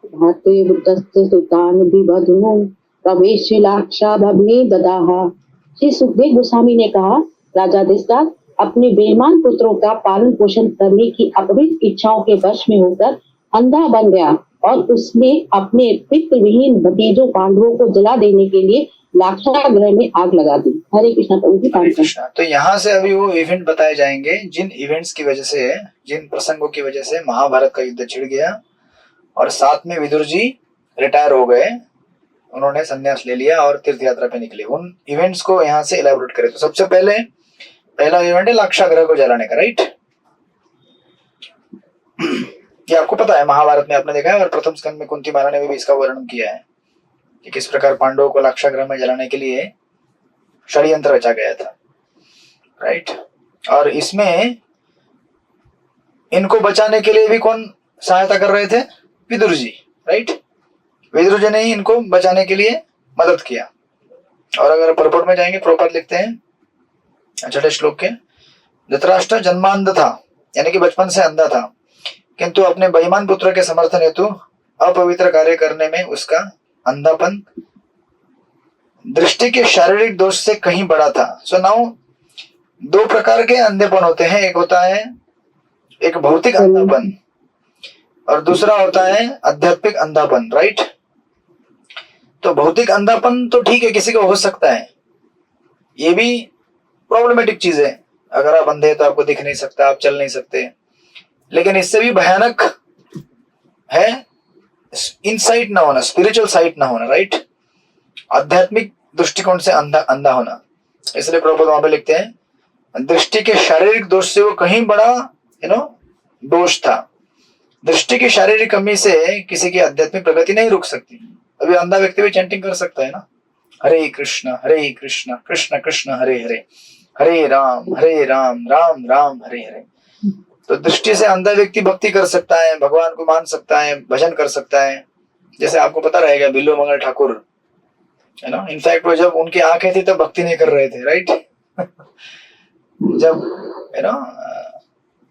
भाते बुद्धस्य सुतान् विबध्नु प्रवेश्य लाक्षा भवने ददाह। श्री सुखदेव गोस्वामी ने कहा, राजा दशरथ अपने बेईमान पुत्रों का पालन पोषण करने की अपवित्र इच्छाओं के वश में होकर अंधा बन गया और उसने अपने पितृविहीन भतीजों पांडवों को जला देने के लिए लाक्षागृह में आग लगा दी। हरे कृष्ण प्रभु की कृष्णा। तो यहाँ से अभी वो इवेंट बताए जाएंगे जिन इवेंट्स की वजह से, जिन प्रसंगों की वजह से महाभारत का युद्ध छिड़ गया और साथ में विदुर जी रिटायर हो गए, उन्होंने संन्यास ले लिया और तीर्थ यात्रा पे निकले। उन इवेंट्स को यहाँ से इलेबोरेट करें। तो सबसे पहला इवेंट है लाक्षागृह को जलाने का, राइट। ये आपको पता है, महाभारत में आपने देखा है, और प्रथम स्कंद में कुंती महारानी ने भी इसका वर्णन किया है कि किस प्रकार पांडवों को लाक्षागृह में जलाने के लिए षड्यंत्र रचा गया था, राइट। और इसमें इनको बचाने के लिए भी कौन सहायता कर रहे थे? विदुर जी, राइट। विदुर जी ने ही इनको बचाने के लिए मदद किया। और अगर परपट में जाएंगे, प्रभुपाद लिखते हैं छठे श्लोक के, धृतराष्ट्र जन्मांध था, यानी कि बचपन से अंधा था, किंतु अपने बेईमान पुत्र के समर्थन हेतु अपवित्र कार्य करने में उसका अंधापन दृष्टि के शारीरिक दोष से कहीं बड़ा था। सो नाउ दो प्रकार के अंधेपन होते हैं, एक होता है एक भौतिक अंधापन और दूसरा होता है आध्यात्मिक अंधापन, राइट। तो भौतिक अंधापन तो ठीक है, किसी को हो सकता है, ये भी प्रॉब्लमेटिक चीज है। अगर आप अंधे तो आपको दिख नहीं सकता, आप चल नहीं सकते, लेकिन इससे भी भयानक है इनसाइट ना होना, स्पिरिचुअल साइट ना होना, राइट। आध्यात्मिक दृष्टिकोण से अंधा होना। इसलिए प्रभुपाद वहां पे लिखते हैं, दृष्टि के शारीरिक दोष से वो कहीं बड़ा दोष था। दृष्टि की शारीरिक कमी से किसी की आध्यात्मिक प्रगति नहीं रुक सकती। अभी अंधा व्यक्ति भी चैंटिंग कर सकता है ना, हरे कृष्ण कृष्ण कृष्ण हरे हरे, हरे राम राम राम हरे हरे। तो दृष्टि से अंधा व्यक्ति भक्ति कर सकता है, भगवान को मान सकता है, भजन कर सकता है। जैसे आपको पता रहेगा बिल्लो मंगल ठाकुर, है ना, इनफैक्ट वो जब उनकी आंखें थी तब भक्ति नहीं कर रहे थे, राइट। जब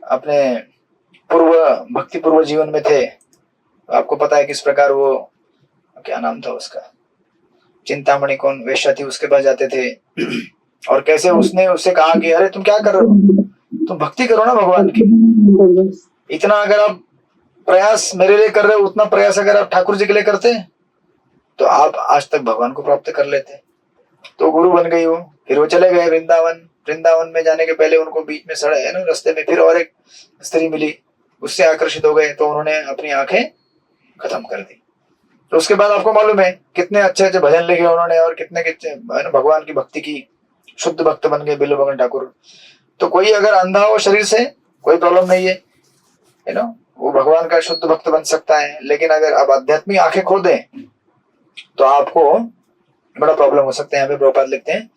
अपने भक्ति पूर्व जीवन में थे, तो आपको पता है किस प्रकार वो, क्या नाम था उसका, चिंतामणि कौन वेश्या थी, उसके पास जाते थे और कैसे उसने उससे कहा कि अरे तुम क्या कर रहे हो, तुम भक्ति करो ना भगवान की। इतना अगर आप प्रयास मेरे लिए कर रहे हो, उतना प्रयास अगर आप ठाकुर जी के लिए करते तो आप आज तक भगवान को प्राप्त कर लेते। तो गुरु बन गई वो। फिर वो चले गए वृंदावन में जाने के पहले उनको बीच में सड़े है ना रास्ते में, फिर और एक स्त्री मिली, उससे आकर्षित हो गए, तो उन्होंने अपनी आंखें खत्म कर दी। तो उसके बाद आपको मालूम है कितने अच्छे अच्छे भजन लिखे उन्होंने और कितने भगवान की भक्ति की, शुद्ध भक्त बन गए बिल्लो मंगल ठाकुर। तो कोई अगर अंधा हो शरीर से कोई प्रॉब्लम नहीं है, वो भगवान का शुद्ध भक्त बन सकता है। लेकिन अगर आप आध्यात्मिक आंखें खो दें तो आपको बड़ा प्रॉब्लम हो सकता है। यहाँ पे प्रभुपाद लिखते हैं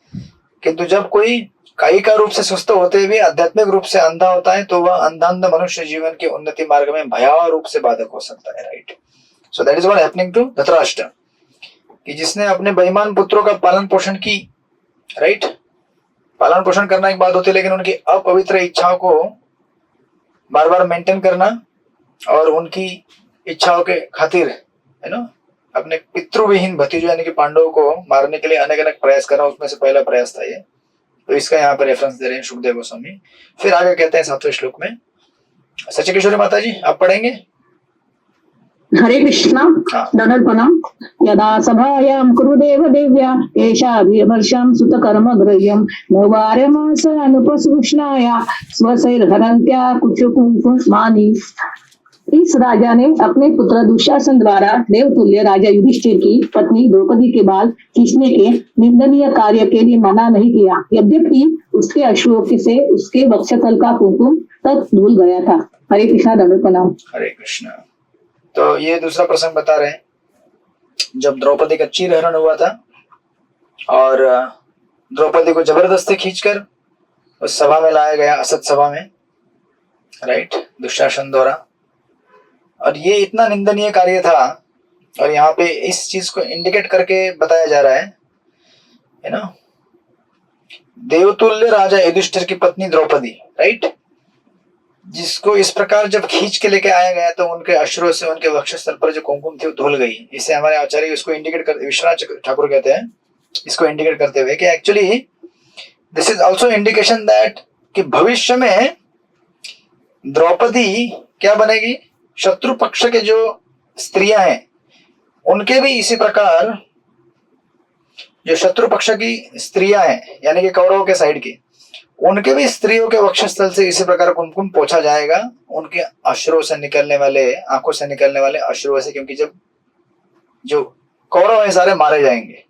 किंतु जब कोई कायिक रूप से सुस्त होते हुए आध्यात्मिक रूप से अंधा होता है तो वह अंधांध मनुष्य जीवन के उन्नति मार्ग में भयावह रूप से बाधक हो सकता है, right. So that is what happening to Dhritarashtra, कि जिसने अपने बेईमान पुत्रों का पालन पोषण की, राइट। पालन पोषण करना एक बात होती है, लेकिन उनकी अपवित्र इच्छाओं को बार बार मेंटेन करना और उनकी इच्छाओं के खातिर अपने पितृविहीन भतीजों यानी कि पांडवों को मारने के लिए अनेक अनेक प्रयास करना, उसमें से पहला प्रयास था ये। तो इसका यहाँ पे रेफरेंस दे रहे हैं शुकदेव गोस्वामी। फिर आगे कहते हैं 7वें श्लोक में, सच्चिकिशोरी माता जी आप पढ़ेंगे। हरे कृष्णा दनर्पणम यदा सभायां कुरुदेव देव्या एषाभिवर्षं सुतकर्मग्रह्यं नवार्यमास अनुपस्पृश्नाया स्वशैर्हरन्त्या कुचकुंकुमानि। इस राजा ने अपने पुत्र दुशासन द्वारा देवतुल्य राजा युधिष्ठिर की पत्नी द्रौपदी के बाल खींचने के निंदनीय कार्य के लिए मना नहीं किया, यद्यपि उसके अश्लोक से उसके वक्षस्थल का कुंकुम तक धुल गया था। हरे कृष्णा दंडप्रणाम। हरे कृष्णा। तो ये दूसरा प्रसंग बता रहे हैं, जब द्रौपदी का चीरहरण हुआ था और द्रौपदी को जबरदस्ती खींचकर उस सभा में लाया गया, असत सभा में, राइट, दुशासन द्वारा। और ये इतना निंदनीय कार्य था, और यहाँ पे इस चीज को इंडिकेट करके बताया जा रहा है ना, देवतुल्य राजा युधिष्ठिर की पत्नी द्रौपदी, राइट, जिसको इस प्रकार जब खींच के लेके आया गया तो उनके अश्रु से उनके वक्षस्थल पर जो कुमकुम थी वो धुल गई। इसे हमारे आचार्य इसको इंडिकेट करते, विश्वनाथ ठाकुर कहते हैं इसको इंडिकेट करते हुए कि actually this is also indication that कि भविष्य में द्रौपदी क्या बनेगी, शत्रु पक्ष के जो स्त्रियां हैं उनके भी इसी प्रकार, जो शत्रु पक्ष की स्त्रियां हैं यानी कि कौरवों के साइड की, उनके भी स्त्रियों के वक्षस्थल से इसी प्रकार कुमकुम पोंछा जाएगा, उनके अश्रुओं से निकलने वाले, आंखों से निकलने वाले अश्रुओं से, क्योंकि जब जो कौरव है सारे मारे जाएंगे।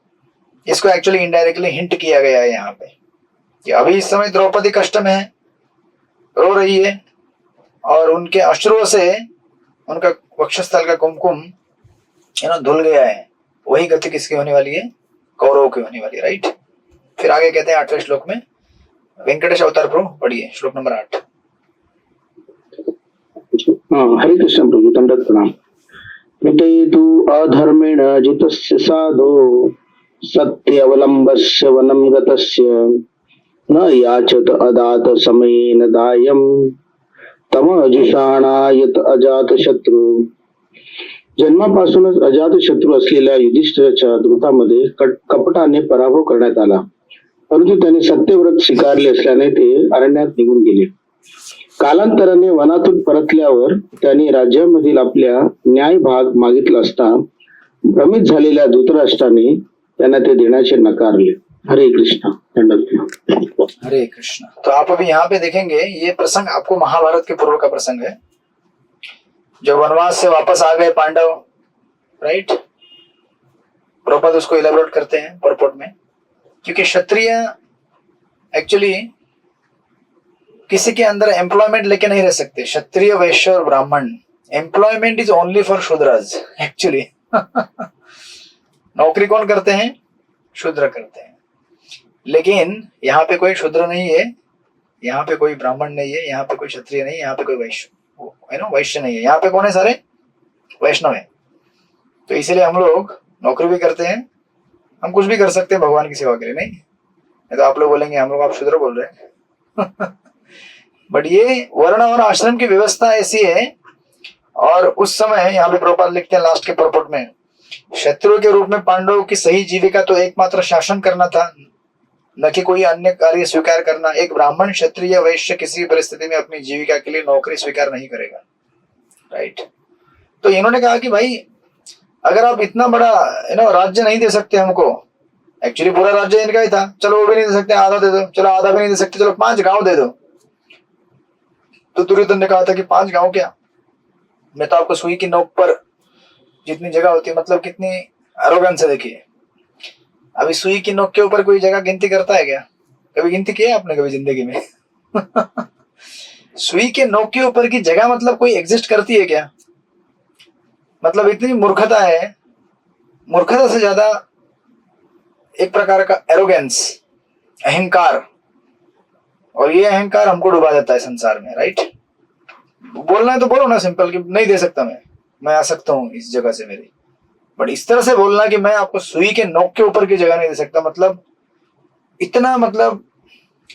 इसको एक्चुअली इनडायरेक्टली हिंट किया गया है यहाँ पे कि अभी इस समय द्रौपदी कष्ट में है, रो रही है, और उनके अश्रुओं से उनका वक्षस्थल का कुमकुम धुल गया है। वही गति किसकी होने वाली है, कौरव की होने वाली है, राइट। फिर आगे कहते हैं 8वें श्लोक में, वेंकटेश अवतार प्रभु पढ़िए श्लोक नंबर 8। हरे कृष्ण प्रभु दंडवत प्रणाम। मिते तु अधर्मेण जितस्य साधो सत्य अवलंबस्य वनम गतस्य न याचत अदात समयेन दायम तम अजुषाणायत अजात शत्रु। जन्मापासूनच अजात शत्रू असलेल्या युधिष्ठिराच्या दूतामध्ये कपटाने पराभव करण्यात आला, परंतु त्याने सत्यव्रत स्वीकारले असल्याने ते अरण्यात निघून गेले। कालांतराने वनातून परतल्यावर त्यांनी राज्यामधील आपल्या न्याय भाग मागितला असता भ्रमित झालेल्या धृतराष्ट्राने त्यांना ते देण्याचे नकारले। हरे कृष्ण दंडवत। हरे कृष्ण। तो आप अभी यहाँ पे देखेंगे, ये प्रसंग आपको महाभारत के पूर्व का प्रसंग है, जो वनवास से वापस आ गए पांडव, राइट। प्रभुपाद उसको इलेबोरेट करते हैं परपोर्ट में, क्योंकि क्षत्रिय एक्चुअली किसी के अंदर एम्प्लॉयमेंट लेके नहीं रह सकते। क्षत्रिय, वैश्य और ब्राह्मण, employment is only for Shudras actually. नौकरी कौन करते हैं, शूद्र करते हैं। लेकिन यहाँ पे कोई शूद्र नहीं है, यहाँ पे कोई ब्राह्मण नहीं है, यहाँ पे कोई क्षत्रिय नहीं है, यहाँ पे कोई वैश्य नहीं है, यहाँ पे कौन है, सारे वैष्णव है। तो इसीलिए हम लोग नौकरी भी करते हैं, हम कुछ भी कर सकते हैं भगवान की सेवा के लिए, नहीं तो आप लोग बोलेंगे हम लोग आप शूद्र बोल रहे हैं। बट ये वर्ण और आश्रम की व्यवस्था ऐसी है। और उस समय यहाँ पे प्रभुपाद लिखते हैं लास्ट के परपोर्ट में, शत्रु के रूप में पांडवों की सही जीविका तो एकमात्र शासन करना था, न कि कोई अन्य कार्य स्वीकार करना। एक ब्राह्मण, क्षत्रिय, वैश्य किसी भी परिस्थिति में अपनी जीविका के लिए नौकरी स्वीकार नहीं करेगा, राइट। तो इन्होंने कहा कि भाई अगर आप इतना बड़ा राज्य नहीं दे सकते हमको, एक्चुअली पूरा राज्य इनका ही था, चलो वो भी नहीं दे सकते, आधा दे दो, चलो आधा भी नहीं दे सकते, चलो 5 गांव दे दो। तो दुर्योधन ने कहा था कि 5 गांव क्या, मैं तो आपको सुई की नोक पर जितनी जगह होती है, मतलब कितनी एरोगेंस है देखिए। अभी सुई की नोक के ऊपर कोई जगह गिनती करता है क्या, कभी गिनती की है आपने कभी जिंदगी में? सुई के नोक के ऊपर की जगह मतलब कोई एग्जिस्ट करती है क्या? मतलब इतनी मूर्खता है, मूर्खता से ज्यादा एक प्रकार का एरोगेंस अहंकार, और ये अहंकार हमको डुबा देता है संसार में, राइट। बोलना है तो बोलो ना सिंपल कि नहीं दे सकता, मैं आ सकता हूँ इस जगह से मेरी, बट इस तरह से बोलना कि मैं आपको सुई के नोक के ऊपर की जगह नहीं दे सकता, मतलब इतना, मतलब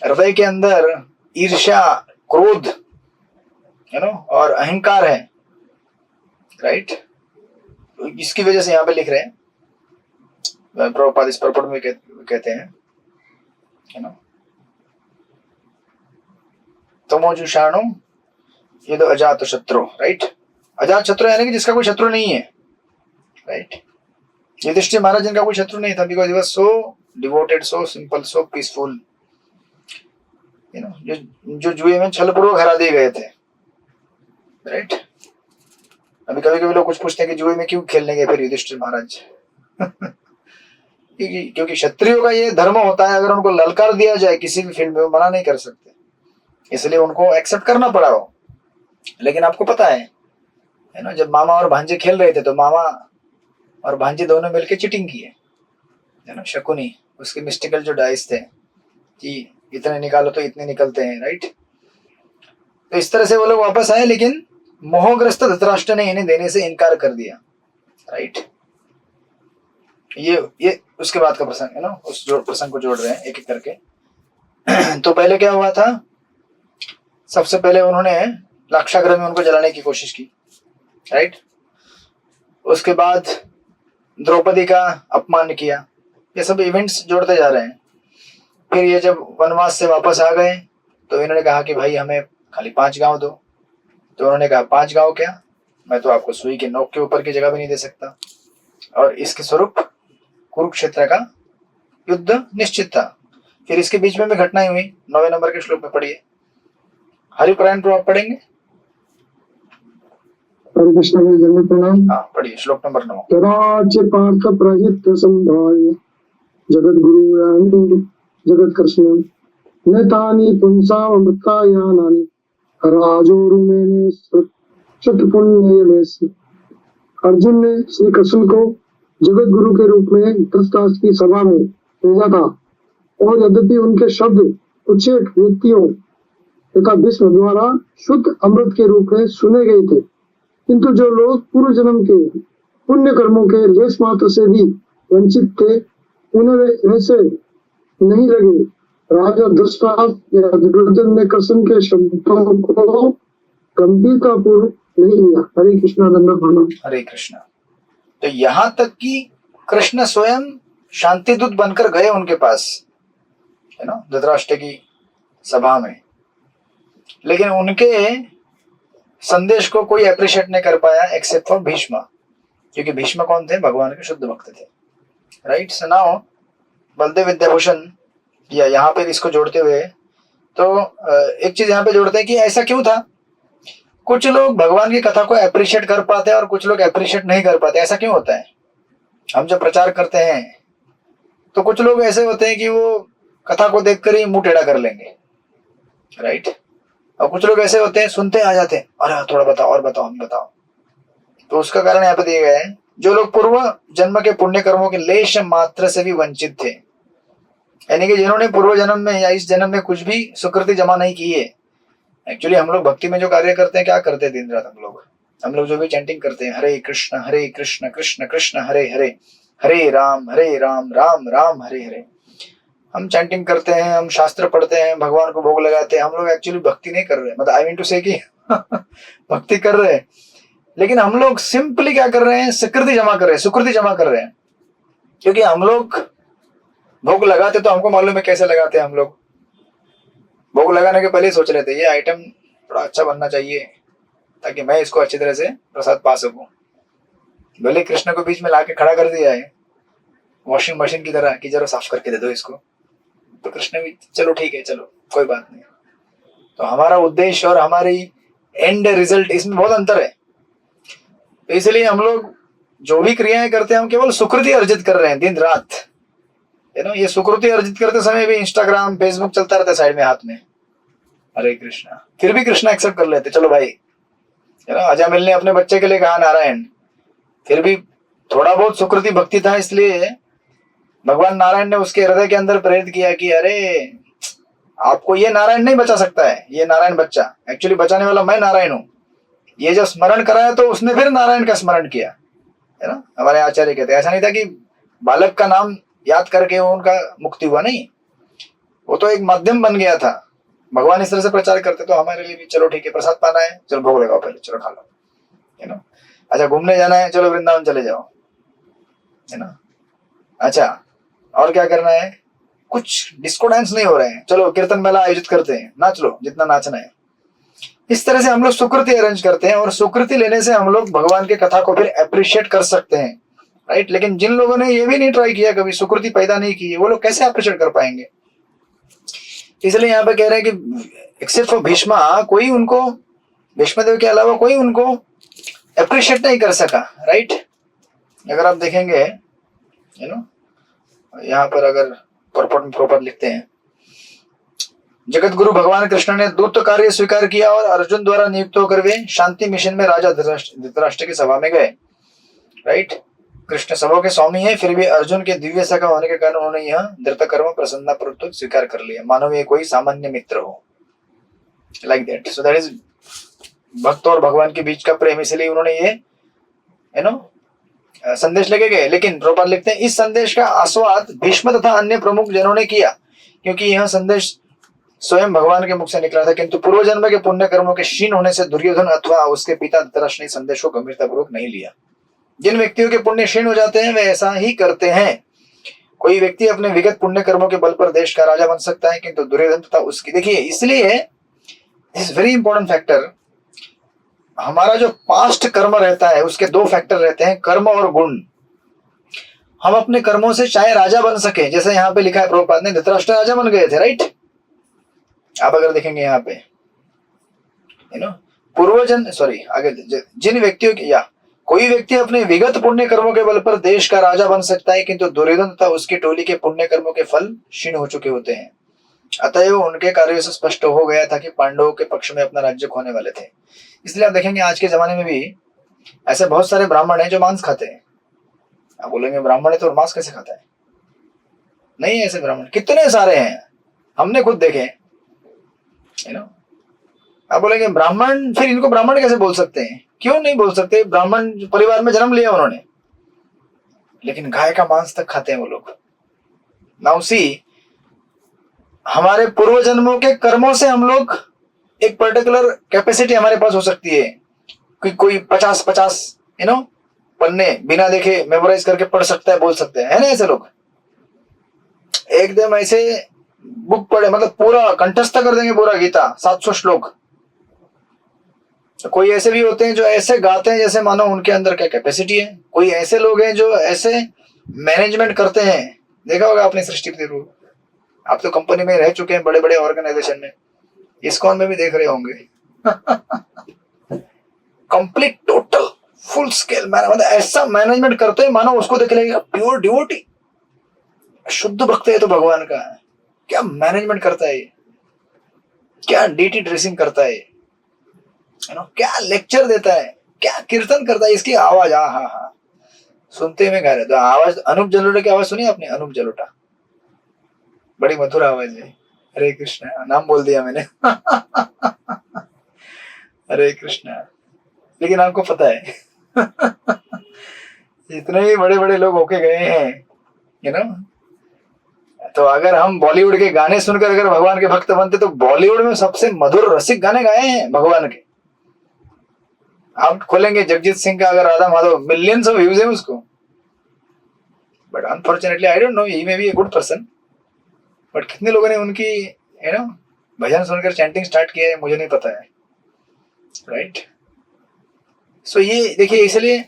हृदय के अंदर ईर्ष्या, क्रोध, और अहंकार है, राइट। इसकी वजह से यहाँ पे लिख रहे हैं, प्रभुपाद इस पर्पट में कहते हैं, तमोजुषाणु ये तो अजात शत्रु, राइट। अजात शत्रु यानी कि जिसका कोई शत्रु नहीं है, राइट। युधिष्ठिर महाराज जिनका कोई शत्रु नहीं था, because he was so devoted, so simple, so peaceful, जो जुए में छलपूर्वक हरा दिए गए थे, राइट। अभी कभी कभी लोग कुछ पूछते हैं कि जुए में क्यों खेलने गए फिर युधिष्ठिर महाराज क्योंकि क्षत्रियों का ये धर्म होता है, अगर उनको ललकार दिया जाए किसी भी फील्ड में वो मना नहीं कर सकते, इसलिए उनको एक्सेप्ट करना पड़ा हो। लेकिन आपको पता है ना, जब मामा और भांजे खेल रहे थे तो मामा और भांजे दोनों मिलकर चीटिंग की है ना, शकुनी, उसके मिस्टिकल जो डाइस थे कि इतने निकालो तो इतने निकलते हैं, राइट। तो इस तरह से वो लोग वापस आए, लेकिन मोहग्रस्त धृतराष्ट्र ने इन्हें देने से इनकार कर दिया, राइट। ये उसके बाद का प्रसंग है ना, उस प्रसंग को जोड़ रहे हैं एक एक करके। तो पहले क्या हुआ था, सबसे पहले उन्होंने लाक्षागृह में उनको जलाने की कोशिश की, राइट। उसके बाद द्रौपदी का अपमान किया, ये सब इवेंट्स जोड़ते जा रहे हैं। फिर ये जब वनवास से वापस आ गए तो इन्होंने कहा कि भाई हमें खाली 5 गांव दो, तो उन्होंने कहा 5 गांव क्या, मैं तो आपको सुई के नोक के ऊपर की जगह भी नहीं दे सकता। और इसके स्वरूप कुरुक्षेत्र का युद्ध निश्चित था। फिर इसके बीच में भी घटनाएं हुई, 9वें नंबर के श्लोक में पढ़िए, हरिप्रायण प्रभाव पढ़ेंगे। हरे कृष्ण के जन्म प्रणाम। हाँ पढ़िए श्लोक नंबर 9। तराच पार्थ प्रहित संभाय जगत गुरु जगत कृष्ण नेतानि पुंसामृतायानानि राजोरुमेने सत पुण्य। अर्जुन ने श्री कृष्ण को जगत गुरु के रूप में धृतराष्ट्र की सभा में भेजा था, और यद्यपि उनके शब्द कुछ व्यक्तियों तथा भीष्म द्वारा शुद्ध अमृत के रूप में सुने गए थे, किंतु जो लोग पूर्व जन्म के पुण्य कर्मों के लेस मात्र से भी वंचित थे, उन्हें वैसे नहीं लगे। राजा धृतराष्ट्र ने कृष्ण के शब्दों को गंभीरता पूर्वक नहीं लिया। हरे कृष्णा दंड। हरे कृष्णा। तो यहाँ तक कि कृष्ण स्वयं शांतिदूत बनकर गए उनके पास, है ना, धृतराष्ट्र की सभा में, लेकिन उनके संदेश को कोई अप्रिशिएट नहीं कर पाया एक्सेप्ट फॉर भीष्म, क्योंकि भीष्म कौन थे, भगवान के शुद्ध भक्त थे, right. So now Baldev Vidyabhushan या यहाँ पे इसको जोड़ते हुए तो एक चीज यहाँ पे जोड़ते हैं कि ऐसा क्यों था, कुछ लोग भगवान की कथा को अप्रिशिएट कर पाते हैं और कुछ लोग अप्रिशिएट नहीं कर पाते। ऐसा क्यों होता है? हम जब प्रचार करते हैं तो कुछ लोग ऐसे होते हैं कि वो कथा को देखकर ही मुंह टेढ़ा कर लेंगे, राइट। और कुछ लोग ऐसे होते हैं सुनते आ जाते हैं, अरे थोड़ा बताओ और बताओ, हम बताओ। तो उसका कारण यहाँ पे दिए गए हैं, जो लोग पूर्व जन्म के पुण्य कर्मों के लेश मात्र से भी वंचित थे, यानी कि जिन्होंने पूर्व जन्म में या इस जन्म में कुछ भी सुकृति जमा नहीं की है। एक्चुअली हम लोग भक्ति में जो कार्य करते हैं, क्या करते हैं दिन रात हम लोग जो भी चैंटिंग करते हैं, हरे कृष्ण कृष्ण कृष्ण हरे हरे, हरे राम राम राम हरे हरे, हम चैंटिंग करते हैं, हम शास्त्र पढ़ते हैं, भगवान को भोग लगाते हैं। हम लोग एक्चुअली भक्ति नहीं कर रहे, मतलब आई मीन टू से कि भक्ति कर रहे हैं, लेकिन हम लोग सिंपली क्या कर रहे हैं, सुकृति जमा कर रहे हैं। क्योंकि हम लोग भोग लगाते तो हमको मालूम है कैसे लगाते हैं। हम लोग भोग लगाने के पहले ही सोच लेते हैं ये आइटम थोड़ा अच्छा बनना चाहिए ताकि मैं इसको अच्छी तरह से प्रसाद पा सकूं। भले कृष्ण को बीच में लाके खड़ा कर दिया है वॉशिंग मशीन की तरह कि जरा साफ करके दे दो इसको, तो कृष्ण भी चलो ठीक है, चलो कोई बात नहीं। तो हमारा उद्देश्य और हमारी एंड रिजल्ट इसमें बहुत अंतर है। तो इसलिए हम लोग जो भी क्रियाएं करते हैं हम केवल सुकृति अर्जित कर रहे हैं दिन रात, है ना। ये सुकृति अर्जित करते समय भी इंस्टाग्राम फेसबुक चलता रहता है साइड में हाथ में, हरे कृष्णा। फिर भी कृष्णा एक्सेप्ट कर लेते, चलो भाई, है ना। अजामिल ने अपने बच्चे के लिए कहा नारायण, फिर भी थोड़ा बहुत सुकृति भक्ति था, इसलिए भगवान नारायण ने उसके हृदय के अंदर प्रेरित किया कि अरे आपको ये नारायण नहीं बचा सकता है, ये नारायण बच्चा, एक्चुअली बचाने वाला मैं नारायण हूं। ये जब स्मरण कराया तो उसने फिर नारायण का स्मरण किया, है ना। हमारे आचार्य कहते हैं ऐसा नहीं था कि बालक का नाम याद करके वो उनका मुक्ति हुआ, नहीं, वो तो एक माध्यम बन गया था। भगवान इस तरह से प्रचार करते तो हमारे लिए भी चलो ठीक है, प्रसाद पाना है, चलो भोग लगाओ पहले, चलो खा लो, है ना। अच्छा घूमने जाना है, चलो वृंदावन चले जाओ, है ना। अच्छा और क्या करना है, कुछ डिस्को डांस नहीं हो रहे हैं, चलो कीर्तन मेला आयोजित करते हैं, नाच लो जितना नाचना है। इस तरह से हम लोग सुकृति अरेंज करते हैं और सुकृति लेने से हम लोग भगवान के कथा को फिर अप्रिशिएट कर सकते हैं, राइट। लेकिन जिन लोगों ने ये भी नहीं ट्राई किया, कभी सुकृति पैदा नहीं की है, वो लोग कैसे अप्रिशिएट कर पाएंगे। इसलिए यहाँ पे कह रहे हैं कि एक्सेप्ट फॉर भीष्मा, कोई उनको, भीष्मदेव के अलावा कोई उनको अप्रिशिएट नहीं कर सका, राइट। अगर आप देखेंगे, यू नो, यहाँ पर अगर प्रॉपर लिखते हैं, जगत गुरु भगवान कृष्ण ने दूत कार्य स्वीकार किया और अर्जुन द्वारा नियुक्त होकर वे शांति मिशन में राजा धृतराष्ट्र की सभा में गए, राइट। कृष्ण सभा के स्वामी है, फिर भी अर्जुन के दिव्य सखा होने के कारण उन्होंने यह धृतकर्म प्रसन्नतापूर्वक स्वीकार कर लिया, मानो ये कोई सामान्य मित्र हो, like that. So that is भक्त और भगवान के बीच का प्रेम, इसलिए उन्होंने ये, यू नो, संदेश लेके गए। लेकिन प्रभुपाद लिखते हैं इस संदेश का आस्वाद भीष्म तथा अन्य प्रमुख जनों ने किया, क्योंकि यह संदेश स्वयं भगवान के मुख से निकला था, किंतु पूर्व जन्म के पुण्य कर्मों के क्षीण होने से दुर्योधन अथवा उसके पिता धृतराष्ट्र ने संदेश को गंभीरतापूर्वक नहीं लिया। जिन व्यक्तियों के पुण्य क्षीण हो जाते हैं वे ऐसा ही करते हैं। कोई व्यक्ति अपने विगत पुण्य कर्मों के बल पर देश का राजा बन सकता है, किंतु दुर्योधन तथा उसकी, देखिए इसलिए इज वेरी इंपॉर्टेंट फैक्टर, हमारा जो पास्ट कर्म रहता है उसके दो फैक्टर रहते हैं, कर्म और गुण। हम अपने कर्मों से चाहे राजा बन सके, जैसे यहाँ पे लिखा है प्रभुपाद ने, धृतराष्ट्र राजा बन गए थे, राइट। आप अगर देखेंगे यहाँ पे, यू नो, पूर्वजन, सॉरी आगे, जिन व्यक्तियों की, या कोई व्यक्ति अपने विगत पुण्य कर्मों के बल पर देश का राजा बन सकता है, किंतु दुर्योधन तथा उसकी टोली के पुण्य कर्मों के फल क्षीण हो चुके होते हैं। अतएव उनके कार्यों से स्पष्ट हो गया था कि पांडवों के पक्ष में अपना राज्य खोने वाले थे। इसलिए आप देखेंगे आज के जमाने में भी ऐसे बहुत सारे ब्राह्मण हैं जो मांस खाते हैं। आप बोलेंगे ब्राह्मण है तो मांस कैसे खाता है? नहीं, ऐसे ब्राह्मण कितने सारे हैं, हमने खुद देखे, यू नो। आप बोलेंगे ब्राह्मण, फिर इनको ब्राह्मण कैसे बोल सकते हैं? क्यों नहीं बोल सकते? ब्राह्मण परिवार में जन्म लिया उन्होंने, लेकिन गाय का मांस तक खाते हैं वो लोग। नाउ सी, हमारे पूर्व जन्मों के कर्मों से हम लोग एक पर्टिकुलर कैपेसिटी हमारे पास हो सकती है कि कोई 50 यू नो पन्ने बिना देखे मेमोराइज करके पढ़ सकता है, बोल सकते हैं, है ना। ऐसे लोग एकदम ऐसे बुक पढ़े, मतलब पूरा कंठस्थ कर देंगे पूरा गीता 700 श्लोक। तो कोई ऐसे भी होते हैं जो ऐसे गाते हैं जैसे मानो उनके अंदर क्या कैपेसिटी है। कोई ऐसे लोग हैं जो ऐसे मैनेजमेंट करते हैं, देखा होगा आपने सृष्टि रूप, आप तो कंपनी में रह चुके हैं, बड़े बड़े ऑर्गेनाइजेशन में, इस्कॉन में भी देख रहे होंगे। कंप्लीट टोटल फुल स्केल मतलब ऐसा मैनेजमेंट करते हैं मानो उसको देख लेगा प्योर डिवोटी, शुद्ध भक्त है तो भगवान का है। क्या मैनेजमेंट करता है, क्या डीटी ड्रेसिंग करता है, यू नो, क्या लेक्चर देता है, क्या कीर्तन करता है। इसकी आवाज, हाँ, सुनते में गा रहे तो आवाज, अनूप जलोटा की आवाज सुनी आपने? अनूप जलोटा बड़ी मधुर आवाज है। हरे कृष्ण, नाम बोल दिया मैंने। हरे कृष्ण। लेकिन आपको पता है इतने ही बड़े बड़े लोग होके गए हैं, यू नो, तो अगर हम बॉलीवुड के गाने सुनकर अगर भगवान के भक्त बनते तो बॉलीवुड में सबसे मधुर रसिक गाने गाए हैं भगवान के। आप खोलेंगे जगजीत सिंह का अगर Radha Madhav, millions of views है उसको, but unfortunately I don't know, he may be a good person, but कितने लोगों ने उनकी, यू नो, भजन सुनकर चैंटिंग स्टार्ट किया है मुझे नहीं पता है, राइट। सो ये देखिए, इसलिए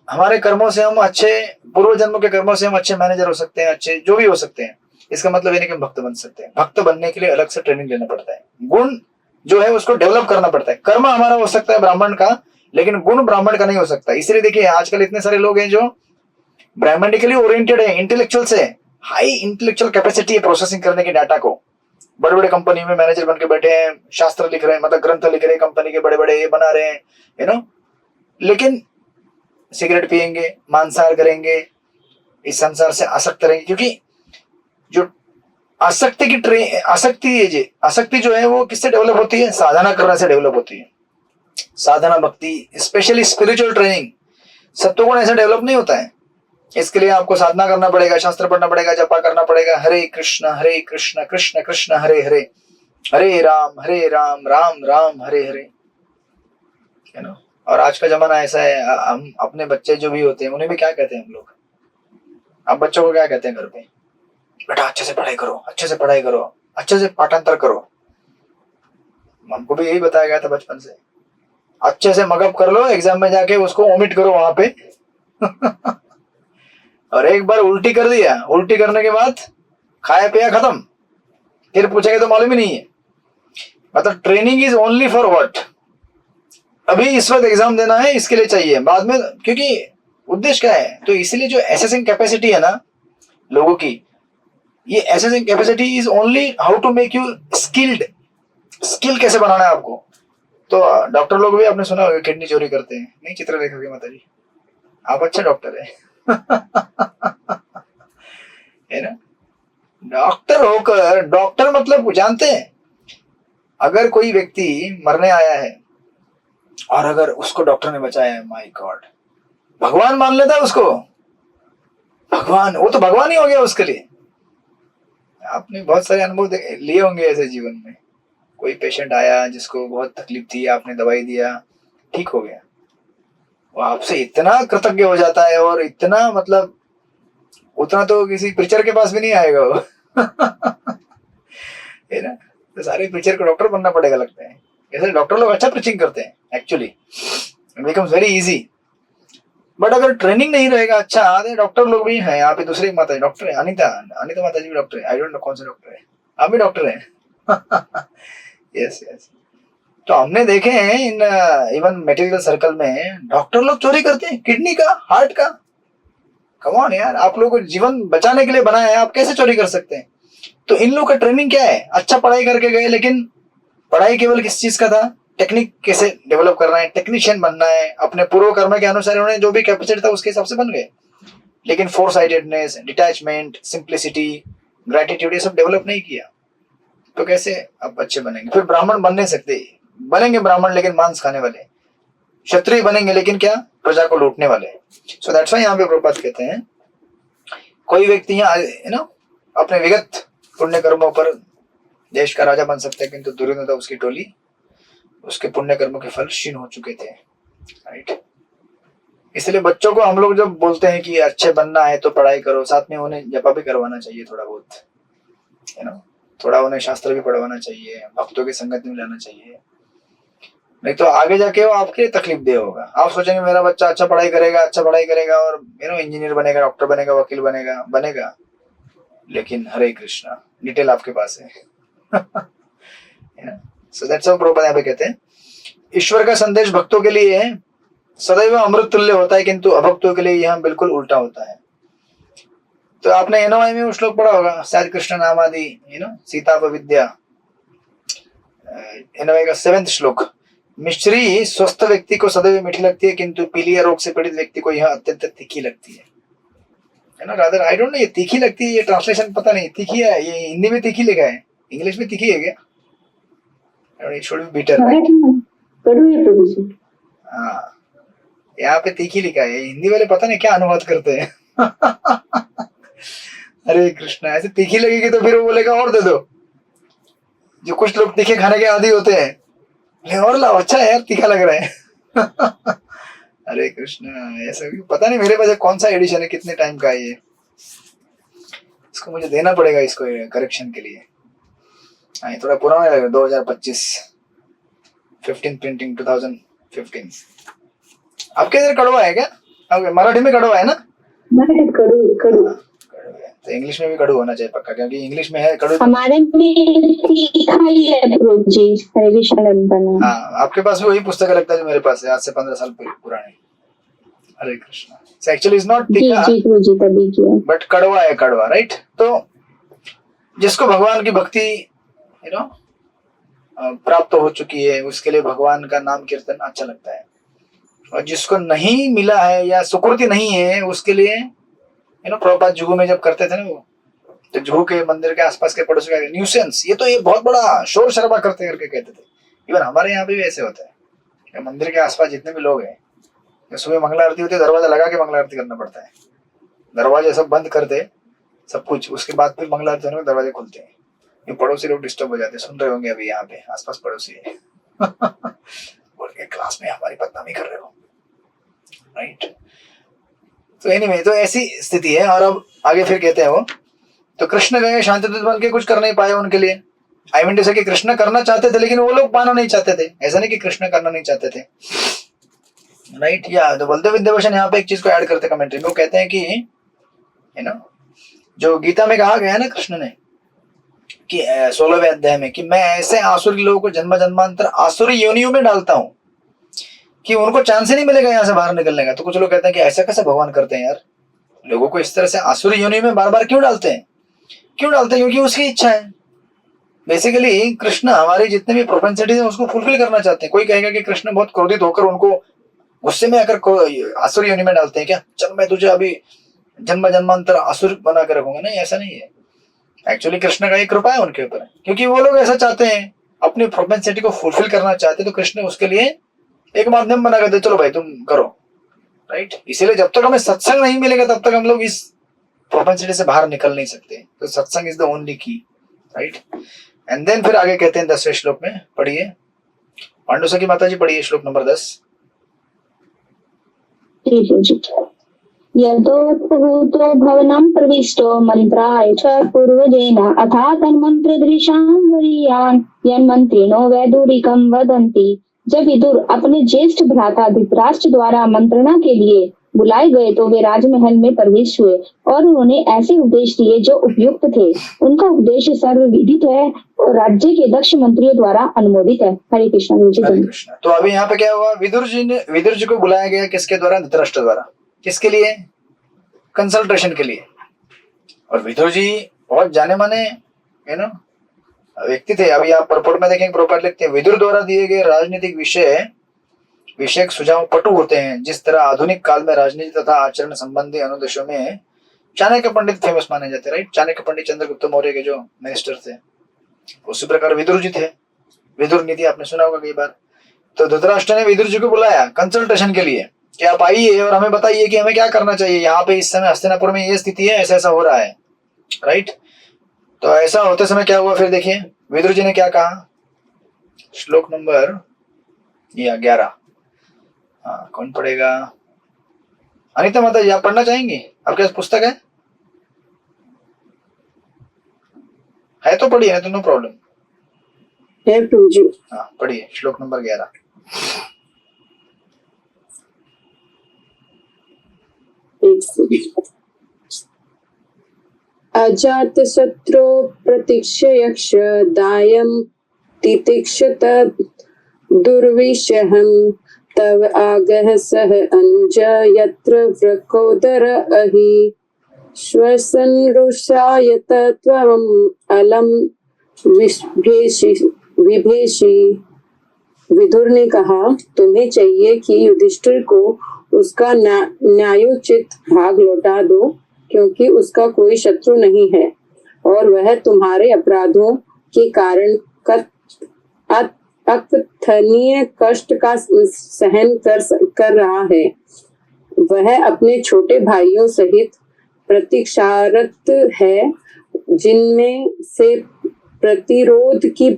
हमारे कर्मों से हम अच्छे, पूर्व जन्मों के कर्मों से हम अच्छे मैनेजर हो सकते हैं, अच्छे जो भी हो सकते हैं। इसका मतलब ये नहीं कि हम भक्त बन सकते हैं। भक्त बनने के लिए अलग से ट्रेनिंग लेना पड़ता है, गुण जो है उसको डेवलप करना पड़ता है। कर्म हमारा हो सकता है ब्राह्मण का, लेकिन गुण ब्राह्मण का नहीं हो सकता। इसलिए देखिए आजकल इतने सारे लोग हैं जो ब्राह्मणिकली ओरिएंटेड है, इंटेलेक्चुअल से हाई इंटेलेक्चुअल कैपेसिटी है प्रोसेसिंग करने के डाटा को, बड़े बड़े कंपनी में मैनेजर बन के बैठे हैं, शास्त्र लिख रहे हैं, मतलब ग्रंथ लिख रहे हैं, कंपनी के बड़े बड़े ये बना रहे हैं, यू नो, लेकिन सिगरेट पिएंगे, मांसाहार करेंगे, इस संसार से आसक्त रहेंगे, क्योंकि जो आसक्ति जो है वो किससे डेवलप होती है? साधना करने से डेवलप होती है। साधना, भक्ति, स्पेशली स्पिरिचुअल ट्रेनिंग, सत्वगुण ऐसा डेवलप नहीं होता है। इसके लिए आपको साधना करना पड़ेगा, शास्त्र पढ़ना पड़ेगा, जपा करना पड़ेगा, हरे कृष्ण कृष्ण कृष्ण हरे हरे, हरे राम राम राम हरे हरे, है ना। और आज का जमाना ऐसा है, हम अपने बच्चे जो भी होते हैं उन्हें भी क्या कहते हैं हम लोग? अब बच्चों को क्या कहते हैं घर पे? बेटा अच्छे से पढ़ाई करो, अच्छे से पढ़ाई करो, अच्छे से पाठांतर करो। हमको भी यही बताया गया था बचपन से, अच्छे से मगअप कर लो, एग्जाम में जाके उसको ओमिट करो वहां पे और एक बार उल्टी कर दिया, उल्टी करने के बाद खाया पिया खत्म, फिर पूछेंगे तो मालूम ही नहीं है। मतलब training is only for what? अभी इस वक्त एग्जाम देना है, इसके लिए चाहिए, बाद में, क्योंकि उद्देश्य क्या है? तो इसीलिए जो एसेसिंग कैपेसिटी है ना लोगों की, ये assessing capacity is only how to make you skilled. Skill कैसे बनाना है आपको? तो डॉक्टर लोग भी आपने सुना होगा किडनी चोरी करते हैं, नहीं चित्रलेखा की माता जी, आप अच्छा डॉक्टर है है ना। डॉक्टर होकर, डॉक्टर मतलब जानते हैं, अगर कोई व्यक्ति मरने आया है और अगर उसको डॉक्टर ने बचाया है, माय गॉड, भगवान मान लेता है उसको, भगवान, वो तो भगवान ही हो गया उसके लिए। आपने बहुत सारे अनुभव लिए होंगे ऐसे जीवन में। कोई पेशेंट आया जिसको बहुत तकलीफ थी, आपने दवाई दिया, ठीक हो गया, वो आपसे इतना कृतज्ञ हो जाता है, और इतना मतलब उतना तो किसी प्रीचर के पास भी नहीं आएगा वो है ना। तो सारे प्रीचर को डॉक्टर बनना पड़ेगा लगता है। ऐसे डॉक्टर लोग अच्छा प्रीचिंग करते हैं actually, it becomes very easy. But अगर ट्रेनिंग नहीं रहेगा अच्छा, आधे डॉक्टर लोग भी हैं यहाँ पे, दूसरी माता जी डॉक्टर है, अनिता माता जी भी डॉक्टर है, आई डोंट नो कौन से डॉक्टर है, आप भी डॉक्टर हैं यस यस। तो हमने देखे हैं इन इवन मेटेरियल सर्कल में डॉक्टर लोग चोरी करते हैं, किडनी का, हार्ट का। कम ऑन यार, आप लोगों को जीवन बचाने के लिए बनाया है, आप कैसे चोरी कर सकते हैं? तो इन लोगों का ट्रेनिंग क्या है? अच्छा पढ़ाई करके गए, लेकिन पढ़ाई केवल किस चीज का था? टेक्निक कैसे डेवलप करना है, टेक्नीशियन बनना है, अपने पूर्व कर्म के अनुसार उन्हें जो भी कैपेसिटी था उसके हिसाब से बन गए, लेकिन four sidedness, detachment, simplicity, gratitude, ये सब डेवलप नहीं किया। तो कैसे आप अच्छे बनेंगे? फिर ब्राह्मण बन नहीं सकते, बनेंगे ब्राह्मण लेकिन मांस खाने वाले, क्षत्रिय बनेंगे लेकिन क्या, प्रजा को लूटने वाले। सो दैट्स व्हाई यहाँ पे प्रभुपाद कहते हैं, कोई व्यक्ति यहाँ अपने विगत पुण्य कर्मों पर देश का राजा बन सकता है, किंतु दुर्योधन था उसकी टोली, उसके पुण्य कर्मों के फल क्षीण हो चुके थे, राइट। इसलिए बच्चों को हम लोग जब बोलते हैं कि अच्छे बनना है तो पढ़ाई करो, साथ में उन्हें जपा भी करवाना चाहिए थोड़ा बहुत, है ना, थोड़ा उन्हें शास्त्र भी पढ़वाना चाहिए, भक्तों की संगत में लाना चाहिए, नहीं तो आगे जाके वो आपके लिए तकलीफ दे होगा। आप सोचेंगे मेरा बच्चा अच्छा पढ़ाई करेगा और इंजीनियर बनेगा, डॉक्टर बनेगा, वकील बनेगा, लेकिन हरे कृष्णा डिटेल आपके पास है सो दैट्स हाउ प्रभुपाद यहाँ पे कहते हैं, ईश्वर का संदेश भक्तों के लिए सदैव अमृत तुल्य होता है, किंतु अभक्तों के लिए यह बिल्कुल उल्टा होता है। तो आपने एनोवाई में वो श्लोक पढ़ा होगा, शायद कृष्ण नाम आदि, सीतापविद्या, एनोवाई का 7वां श्लोक, मिश्री स्वस्थ व्यक्ति को सदैव मीठी लगती है, किंतु पीलिया रोग से पीड़ित व्यक्ति को यह अत्यंत तीखी लगती है ना। रादर आई डोंट नो, ये तीखी लगती है, ये ट्रांसलेशन पता नहीं, तीखी है, ये हिंदी में तीखी लिखा है, इंग्लिश में तीखी है क्या? इट शुड बी बिटर, कड़ू है प्रभु जी। हाँ, यहाँ पे तीखी लिखा है, हिंदी वाले पता नहीं क्या अनुवाद करते हैं हरे कृष्णा, ऐसे तीखी लगेगी तो फिर वो बोलेगा और दे दो। जो कुछ लोग तीखे खाने के आदी होते हैं, और लाओ, अच्छा है यार, तीखा लग रहा है हरे कृष्णा, ऐसा पता नहीं मेरे पास कौन सा एडिशन है, कितने टाइम का है ये, इसको मुझे देना पड़ेगा इसको करेक्शन के लिए। हाँ, थोड़ा पुराना लग रहा है, 2025 15 प्रिंटिंग 2015। आपके इधर कड़वा है क्या? मराठी में कड़वा है ना? कड़ू तो इंग्लिश में भी कड़ू होना चाहिए पक्का, क्योंकि इंग्लिश में है कड़ू। हमारे में तीखा ही है प्रभु जी, हरे कृष्ण। हाँ, आपके पास भी वही पुस्तक लगता है जो मेरे पास है, आज से 15 साल पुरानी। हरे कृष्णा, एक्चुअली इज नॉट तीखा बट कड़वा है, कड़वा, राइट। तो जिसको भगवान की भक्ति प्राप्त हो चुकी है, उसके लिए भगवान का नाम कीर्तन अच्छा लगता है, और जिसको नहीं मिला है या सुकृति नहीं है, उसके लिए प्रभुपाद जुहू में जब करते थे ना वो, तो जुहू के मंदिर के आसपास के पड़ोसी का न्यूसेंस, ये तो ये बहुत बड़ा शोर शराबा करते करके कहते थे। इवन हमारे यहाँ पे भी ऐसे होता है, मंदिर के आसपास जितने भी लोग हैं, सुबह मंगला आरती होती है, दरवाजा लगा के मंगला आरती करना पड़ता है, दरवाजे सब बंद कर दे सब कुछ, उसके बाद फिर मंगला आरती होने में दरवाजे खुलते हैं। ये पड़ोसी लोग डिस्टर्ब हो जाते हैं, सुन रहे होंगे अभी यहाँ पे आसपास पड़ोसी है बोल के क्लास में हमारी बदनामी कर रहे हो, राइट। तो एनीवे, तो ऐसी स्थिति है। और अब आगे फिर कहते हैं वो, तो कृष्ण गए शांतिदूत बन के, कुछ कर नहीं पाए उनके लिए। आई मीन जैसे कि कृष्ण करना चाहते थे लेकिन वो लोग पाना नहीं चाहते थे, ऐसा नहीं कि कृष्ण करना नहीं चाहते थे, राइट। या तो बलदेव विद्याभूषण यहाँ पे एक चीज को ऐड करते कमेंट्री में, वो कहते हैं कि जो गीता में कहा गया है ना कृष्ण ने कि 16वें अध्याय में, कि मैं ऐसे आसुरी लोगों को जन्म जन्मांतर आसुरी योनियों में डालता हूं कि उनको चांस ही नहीं मिलेगा यहाँ से बाहर निकलने का। तो कुछ लोग कहते हैं कि ऐसा कैसे भगवान करते हैं यार, लोगों को इस तरह से आसुरी योनियों में बार बार क्यों डालते हैं? क्योंकि उसकी इच्छा है। बेसिकली कृष्ण हमारी जितने भी प्रोपेंसिटीज है उसको फुलफिल करना चाहते हैं। कोई कहेगा कि कृष्ण बहुत क्रोधित होकर उनको गुस्से में आकर आसुरी योनि में डालते हैं क्या, चल मैं तुझे अभी जन्म जन्मांतर असुर बना के रखूंगा। नहीं, ऐसा नहीं है। एक्चुअली कृष्ण का एक कृपा है उनके ऊपर, क्योंकि वो लोग ऐसा चाहते हैं, अपनी प्रोपेंसिटी को फुलफिल करना चाहते हैं, तो कृष्ण उसके लिए एक माध्यम बना कर दे, चलो भाई तुम करो, राइट। इसीलिए जब तक हमें सत्संग नहीं मिलेगा तब तक हम लोग इस प्रोपेंसिटी से बाहर निकल नहीं सकते। तो सत्संग इज द ओनली की, राइट। एंड देन फिर आगे कहते हैं 10वें श्लोक में, पढ़िए पांडुसखी माता जी, पढ़िए श्लोक नंबर 10। यतोत्भूतो भवनं प्रविष्टो मन्त्राय च पूर्वजेन अथा तन्मन्त्रदृशां वरीयान् यन्मन्त्रिणो वैदुरिकं वदन्ति। जब विदुर अपने ज्येष्ठ भ्राता धृतराष्ट्र द्वारा मंत्रणा के लिए बुलाए गए तो वे राजमहल में प्रवेश हुए और उन्होंने ऐसे उपदेश दिए जो उपयुक्त थे। उनका उपदेश सर्वविदित है और राज्य के दक्ष मंत्रियों द्वारा अनुमोदित है। हरे कृष्ण। हरे कृष्ण। तो अभी यहाँ पे क्या हुआ, विदुर जी को बुलाया गया किसके द्वारा? धृतराष्ट्र द्वारा। किसके लिए? कंसल्टेशन के लिए। और विदुर जी बहुत जाने माने व्यक्ति थे। अभी आप परपोर्ट में देखेंगे, प्रोपर लिखते हैं, विदुर द्वारा दिए गए राजनीतिक विषयक सुझाव पटु होते हैं। जिस तरह आधुनिक काल में राजनीति तथा आचरण संबंधी अनुदेशों में चाणक्य पंडित फेमस माने जाते, राइट। चाणक्य पंडित चंद्रगुप्त मौर्य के जो मिनिस्टर थे, उसी प्रकार विदुर जी थे। विदुर नीति आपने सुना होगा कई बार। तो धृतराष्ट्र ने विदुर जी को बुलाया कंसल्टेशन के लिए कि आप आइए और हमें बताइए कि हमें क्या करना चाहिए। यहाँ पे इस समय हस्तिनापुर में ये स्थिति है, ऐसा ऐसा हो रहा है, राइट। तो ऐसा होते समय क्या हुआ फिर देखिए विदुर जी ने क्या कहा। श्लोक नंबर 11। हाँ, कौन पढ़ेगा? अनिता माता जी आप पढ़ना चाहेंगी? आपके पास पुस्तक है तो पढ़िए, तो नो प्रॉब्लम। हाँ पढ़िए श्लोक नंबर 11। अजात शत्रु प्रतीक्ष यक्ष दायम तितिक्षत दुर्विषहं तव आगह सह अनुज यत्र वृकोदर अहि श्वसन रुषायत त्वम अलम विभेषी। विदुर ने कहा, तुम्हें चाहिए कि युधिष्ठिर को उसका न्यायोचित भाग लौटा दो, क्योंकि उसका कोई शत्रु नहीं है और वह तुम्हारे अपराधों के कारण अकथनीय कष्ट का सहन कर रहा है। वह अपने छोटे भाइयों सहित प्रतीक्षारत है, जिनमें से प्रतिशोध की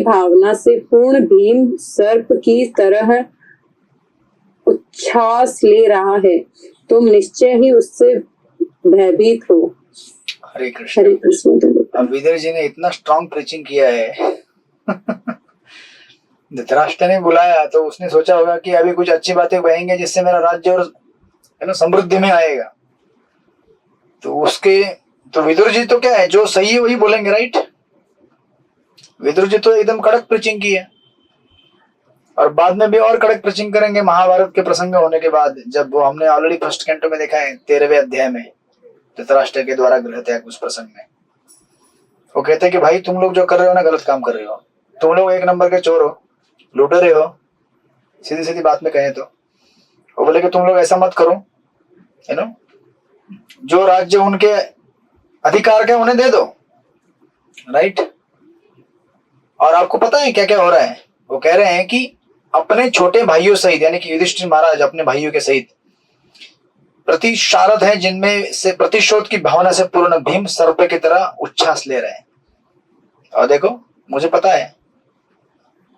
भावना से पूर्ण भीम सर्प की तरह उच्छ्वास ले रहा है। तुम निश्चय ही उससे भयभीत हो। हरे कृष्ण। हरे कृष्ण। अब विदुर जी ने इतना स्ट्रॉन्ग प्रीचिंग किया है धृतराष्ट्र ने बुलाया तो उसने सोचा होगा कि अभी कुछ अच्छी बातें बहेंगे जिससे मेरा राज्य और समृद्धि में आएगा। तो विदुर जी तो क्या है, जो सही है वही बोलेंगे, राइट। विदुर जी तो एकदम कड़क प्रीचिंग की है और बाद में भी और कड़क प्रीचिंग करेंगे महाभारत के प्रसंग होने के बाद, जब वो हमने ऑलरेडी फर्स्ट कैंटो में देखा है 13वें अध्याय में धृतराष्ट्र के द्वारा गृह त्याग उस प्रसंग में। वो कहते हैं कि भाई तुम लोग जो कर रहे हो ना, गलत काम कर रहे हो, तुम लोग एक नंबर के चोर हो, लुटेरे हो। सीधी सीधी बात में कहें तो वो बोले कि तुम लोग ऐसा मत करो यू नो, जो राज्य उनके अधिकार के उन्हें दे दो, राइट। और आपको पता है क्या क्या हो रहा है? वो कह रहे हैं कि अपने छोटे भाइयों सहित, यानी कि युधिष्ठिर महाराज अपने भाइयों के सहित प्रतिशारद हैं, जिनमें से प्रतिशोध की भावना से पूर्ण भीम सर्प की तरह उच्छ्वास ले रहे हैं। और देखो, मुझे पता है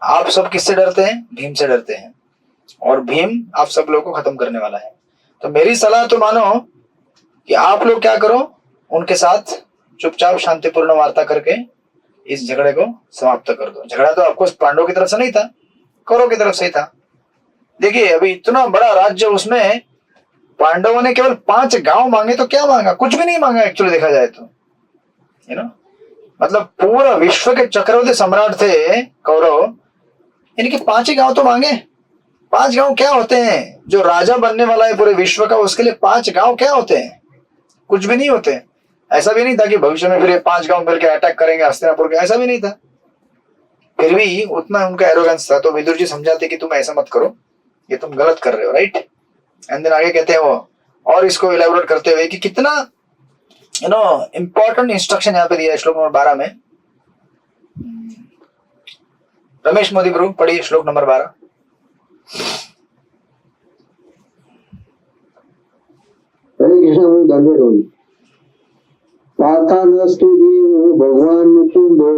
आप सब किससे डरते हैं? भीम से डरते हैं, और भीम आप सब लोगों को खत्म करने वाला है। तो मेरी सलाह तो मानो कि आप लोग क्या करो, उनके साथ चुपचाप शांतिपूर्ण वार्ता करके इस झगड़े को समाप्त कर दो। झगड़ा तो आपको पांडवों की तरफ से नहीं था, कौरवों की तरफ से ही था। देखिए, अभी इतना बड़ा राज्य, उसमें पांडवों ने केवल 5 गांव मांगे तो क्या मांगा? कुछ भी नहीं मांगा एक्चुअली देखा जाए तो, यू नो। मतलब पूरा विश्व के चक्रवर्ती सम्राट थे कौरव, इनके 5 ही गांव तो मांगे। 5 गांव क्या होते हैं? जो राजा बनने वाला है पूरे विश्व का, उसके लिए 5 गांव क्या होते हैं? कुछ भी नहीं होते। ऐसा भी नहीं था कि भविष्य में फिर ये 5 गांव मिलकर अटैक करेंगे हस्तिनापुर के, ऐसा भी नहीं था। फिर भी उतना उनका एरोगेंस था। तो विदुर जी समझाते कि तुम ऐसा मत करो, ये तुम गलत कर रहे हो, राइट। एंड देन आगे कहते हैं वो, और इसको इलेबोरेट करते हुए कि कितना यू नो इंपॉर्टेंट इंस्ट्रक्शन यहाँ पे दिया है श्लोक नंबर 12 में। रमेश मोदी प्रभु पढ़िए श्लोक नंबर 12। हरे कृष्ण। धन्यवाद। पार्थानस्तु देवो भगवान मुकुंदो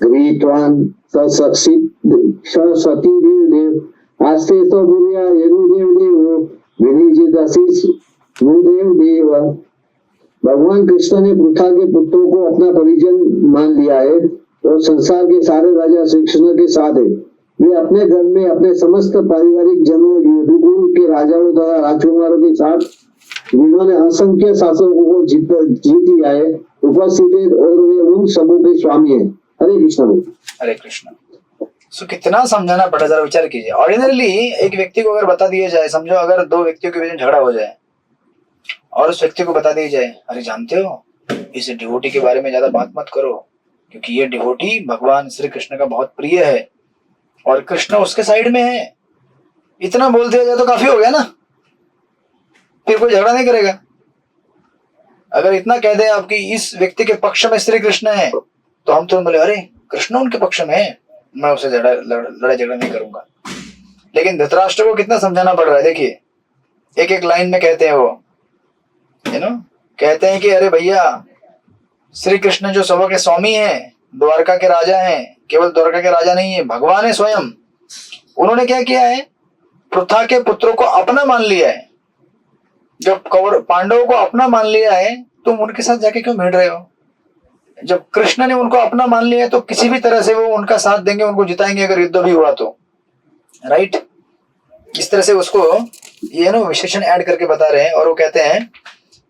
गृहीत्वान् ससती देव आस्ते सौर्या यदुदेव देवो विनिजिदासीस भूदेव देव। भगवान कृष्ण ने पृथा के पुत्रों को अपना परिजन मान लिया है और संसार के सारे राजा श्री कृष्ण के साथ है। वे अपने घर में अपने समस्त पारिवारिक जनों, यदुकुल के राजाओं द्वारा राजकुमारों के साथ, जिन्होंने असंख्य शासकों को जीत लिया है, उपस्थित है और वे उन सबों के स्वामी है। हरे कृष्ण। हरे कृष्ण। सो कितना समझाना पड़ा, जरा विचार कीजिए। ऑर्डिनरली एक व्यक्ति को अगर बता दिया जाए, समझो अगर 2 व्यक्तियों के बीच में झगड़ा हो जाए और उस व्यक्ति को बता दिया जाए, अरे जानते हो इस डिवोटी के बारे में ज्यादा बात मत करो, क्योंकि ये डिवोटी भगवान श्री कृष्ण का बहुत प्रिय है और कृष्ण उसके साइड में है। इतना बोल दिया जाए तो काफी हो गया ना, फिर कोई झगड़ा नहीं करेगा। अगर इतना कह दे आपकी इस व्यक्ति के पक्ष में श्री कृष्ण है, तो हम तो बोले अरे कृष्ण उनके पक्ष में है, मैं उससे लड़ाई झगड़ा नहीं करूंगा। लेकिन धृतराष्ट्र को कितना समझाना पड़ रहा है। देखिए, एक एक लाइन में कहते हैं वो, यू नो, कहते हैं कि अरे भैया, श्री कृष्ण जो सभा के स्वामी हैं, द्वारका के राजा हैं, केवल द्वारका के राजा नहीं है, भगवान है स्वयं। उन्होंने क्या किया है? पृथा के पुत्रों को अपना मान लिया है। जब पांडवों को अपना मान लिया है, तुम उनके साथ जाके क्यों भिड़ रहे हो? जब कृष्ण ने उनको अपना मान लिया है, तो किसी भी तरह से वो उनका साथ देंगे, उनको जिताएंगे अगर युद्ध भी हुआ तो, राइट। इस तरह से उसको ये ना विशेषण ऐड करके बता रहे हैं। और वो कहते हैं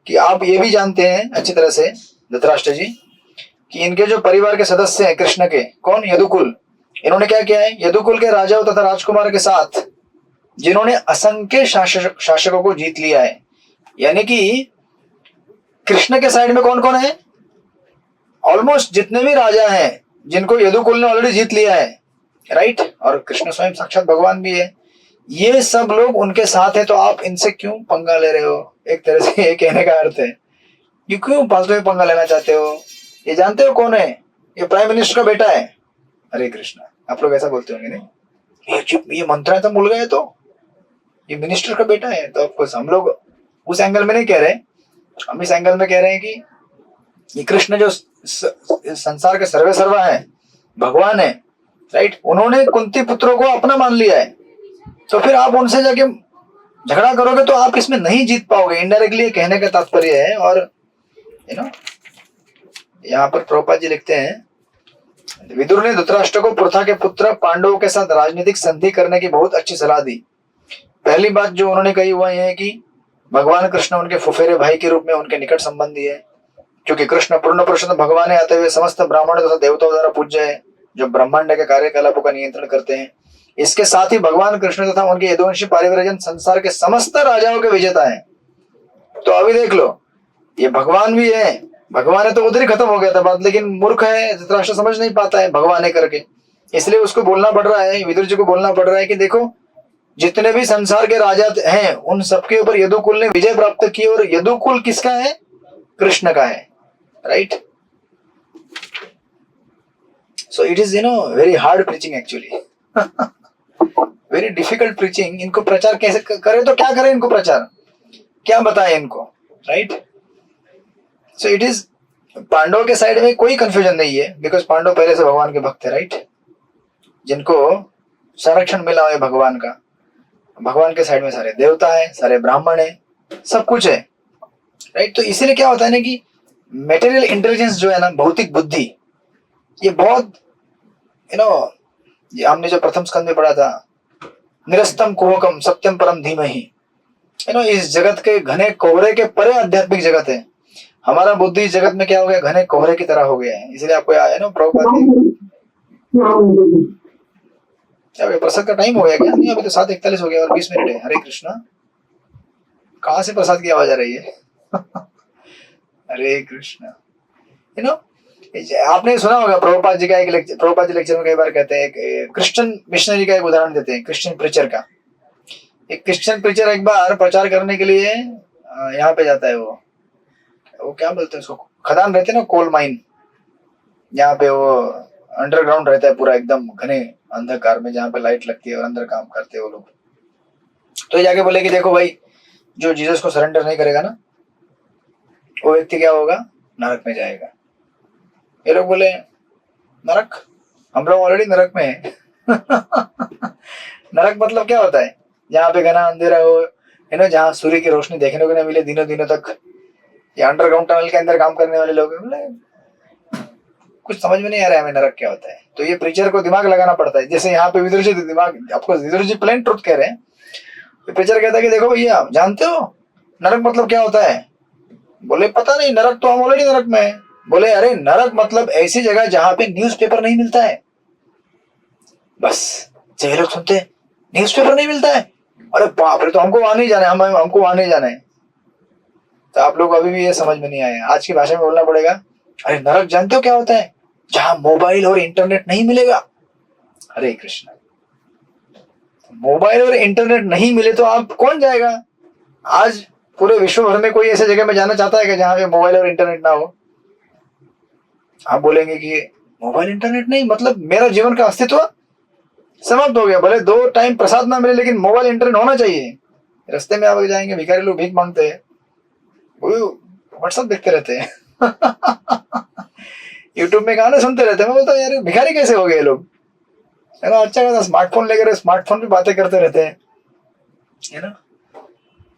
कि आप ये भी जानते हैं अच्छी तरह से धृतराष्ट्र जी कि इनके जो परिवार के सदस्य हैं कृष्ण के, कौन? यदुकुल। इन्होंने क्या किया है? यदुकुल के राजाओं तथा राजकुमार के साथ, जिन्होंने असंख्य शासकों को जीत लिया है। यानी कि कृष्ण के साइड में कौन कौन है? ऑलमोस्ट जितने भी राजा हैं जिनको यदुकुल ने ऑलरेडी जीत लिया है, राइट। और कृष्ण स्वयं साक्षात भगवान भी है। ये सब लोग उनके साथ है, तो आप इनसे क्यों पंगा ले रहे हो? एक तरह से ये कहने का अर्थ है, ये क्यों फालतू में पंगा लेना चाहते हो? ये जानते हो कौन है? ये प्राइम मिनिस्टर का बेटा है। हरे कृष्ण। आप लोग ऐसा बोलते होंगे, नहीं ये मंत्र है तो भूल गए, तो ये मिनिस्टर का बेटा है। तो ऑफकोर्स हम लोग उस एंगल में नहीं कह रहे, हम इस एंगल में कह रहे हैं कि ये कृष्ण जो संसार के सर्वे सर्वा है, भगवान है, राइट। उन्होंने कुंती पुत्रों को अपना मान लिया है, तो फिर आप उनसे जाके झगड़ा करोगे तो आप इसमें नहीं जीत पाओगे। इनडायरेक्टली कहने का तात्पर्य है। और यू नो, यहाँ पर प्रभुपाद जी लिखते हैं, विदुर ने धृतराष्ट्र को पृथा के पुत्र पांडवों के साथ राजनीतिक संधि करने की बहुत अच्छी सलाह दी। पहली बात जो उन्होंने कही वह यह है कि भगवान कृष्ण उनके फुफेरे भाई के रूप में उनके निकट संबंधी है, क्योंकि कृष्ण पूर्ण पुरुषोत्तम भगवान है, आते हुए समस्त ब्राह्मण तथा देवताओं द्वारा पूज्य है, जो ब्रह्मांड के कार्यकलापों का नियंत्रण करते हैं। इसके साथ ही भगवान कृष्ण तथा उनके यदुवंशी पारिवारिक संसार के समस्त राजाओं के विजेता हैं। तो अभी देख लो, ये भगवान भी है, भगवान है तो उधर ही खत्म हो गया था बात। लेकिन मूर्ख है धृतराष्ट्र, समझ नहीं पाता है भगवान है करके, इसलिए उसको बोलना पड़ रहा है, विदुर जी को बोलना पड़ रहा है कि देखो जितने भी संसार के राजा हैं उन सबके ऊपर यदुकुल ने विजय प्राप्त की, और यदुकुल किसका है? कृष्ण का है, right? So it is very hard preaching actually, very difficult preaching. इनको प्रचार कैसे करें? तो क्या करें इनको प्रचार, क्या बताएं इनको, right? So it is, Pandava के साइड में कोई कंफ्यूजन नहीं है, बिकॉज पांडव पहले से भगवान के भक्त है, राइट? जिनको संरक्षण मिला है भगवान का। भगवान के साइड में सारे देवता है, सारे ब्राह्मण है, सब कुछ है, राइट? तो इसीलिए क्या होता है ना कि मेटेरियल इंटेलिजेंस जो है ना, भौतिक बुद्धि, ये बहुत ये हमने जो प्रथम स्कंद में पढ़ा था, निरस्तम कुहकम सत्यम परम धीमहि, इस जगत के घने कोहरे के परे आध्यात्मिक जगत है। हमारा बुद्धि इस जगत में क्या हो गया? घने कोहरे की तरह हो गया है। इसलिए आपको प्रभुपाद क्या प्रसाद का टाइम हो गया क्या? नहीं, अभी तो 7:41 हो गया और 20 मिनट है। हरे कृष्णा। कहाँ से प्रसाद की आवाज आ रही है? हरे कृष्णा। आपने सुना होगा प्रभुपाद जी का एक लेक्चर, प्रभुपाद जी लेक्चर में कई बार कहते हैं, क्रिश्चियन मिशनरी का एक उदाहरण देते हैं, क्रिश्चियन प्रीचर का। एक क्रिश्चियन प्रीचर एक बार प्रचार करने के लिए यहाँ पे जाता है, वो क्या बोलते हैं उसको, खदान रहते हैं ना, कोल माइन, यहाँ पे वो अंडरग्राउंड रहता है पूरा एकदम घने अंधकार में, जहाँ पे लाइट लगती है और अंदर काम करते हैं वो लोग। तो जाके बोले कि देखो भाई, जो जीसस को सरेंडर नहीं करेगा ना, वो व्यक्ति क्या होगा? नरक में जाएगा। ये लोग बोले नरक? हम लोग ऑलरेडी नरक में है। नरक मतलब क्या होता है? जहाँ पे घना अंधेरा हो, जहाँ सूर्य की रोशनी देखने को नहीं मिले दिनों दिनों तक। ये अंडरग्राउंड टनल के अंदर काम करने वाले लोग बोले कुछ समझ में नहीं आ रहा है हमें नरक क्या होता है। तो ये प्रीचर को दिमाग लगाना पड़ता है। जैसे यहाँ पे विदुर जी दिमाग, आपको विदुर जी प्लेन ट्रुथ कह रहे हैं। तो प्रीचर कहता है कि देखो भैया, जानते हो नरक मतलब क्या होता है? बोले पता नहीं, नरक तो हम ऑलरेडी नरक में है। बोले अरे नरक मतलब ऐसी जगह जहां पे न्यूज़पेपर नहीं मिलता है। बस ये लोग सुनते हैं न्यूज़पेपर नहीं मिलता है, अरे बाप रे, तो हमको वहां नहीं जाना है, हमको वहां नहीं जाना है। तो आप लोग अभी भी ये समझ में नहीं आया, आज की भाषा में बोलना पड़ेगा। अरे नरक जानते हो क्या होता है? जहां मोबाइल और इंटरनेट नहीं मिलेगा। हरे कृष्ण। मोबाइल और इंटरनेट नहीं मिले तो आप कौन जाएगा? आज पूरे विश्व भर में कोई ऐसे जगह में जाना चाहता है कि जहां पे मोबाइल और इंटरनेट ना हो? आप बोलेंगे कि मोबाइल इंटरनेट नहीं मतलब मेरा जीवन का अस्तित्व समाप्त हो गया। भले 2 टाइम प्रसाद ना मिले, लेकिन मोबाइल इंटरनेट होना चाहिए। रास्ते में आप जाएंगे, भिखारी लोग भीख मांगते हैं, वो व्हाट्सएप देखते रहते हैं। यूट्यूब में गाने सुनते रहते हैं। मैं बोलता हूँ यार भिखारी कैसे हो गए लोग, है ना? अच्छा खासा स्मार्टफोन लेकर स्मार्टफोन पे बातें करते रहते हैं, है ना?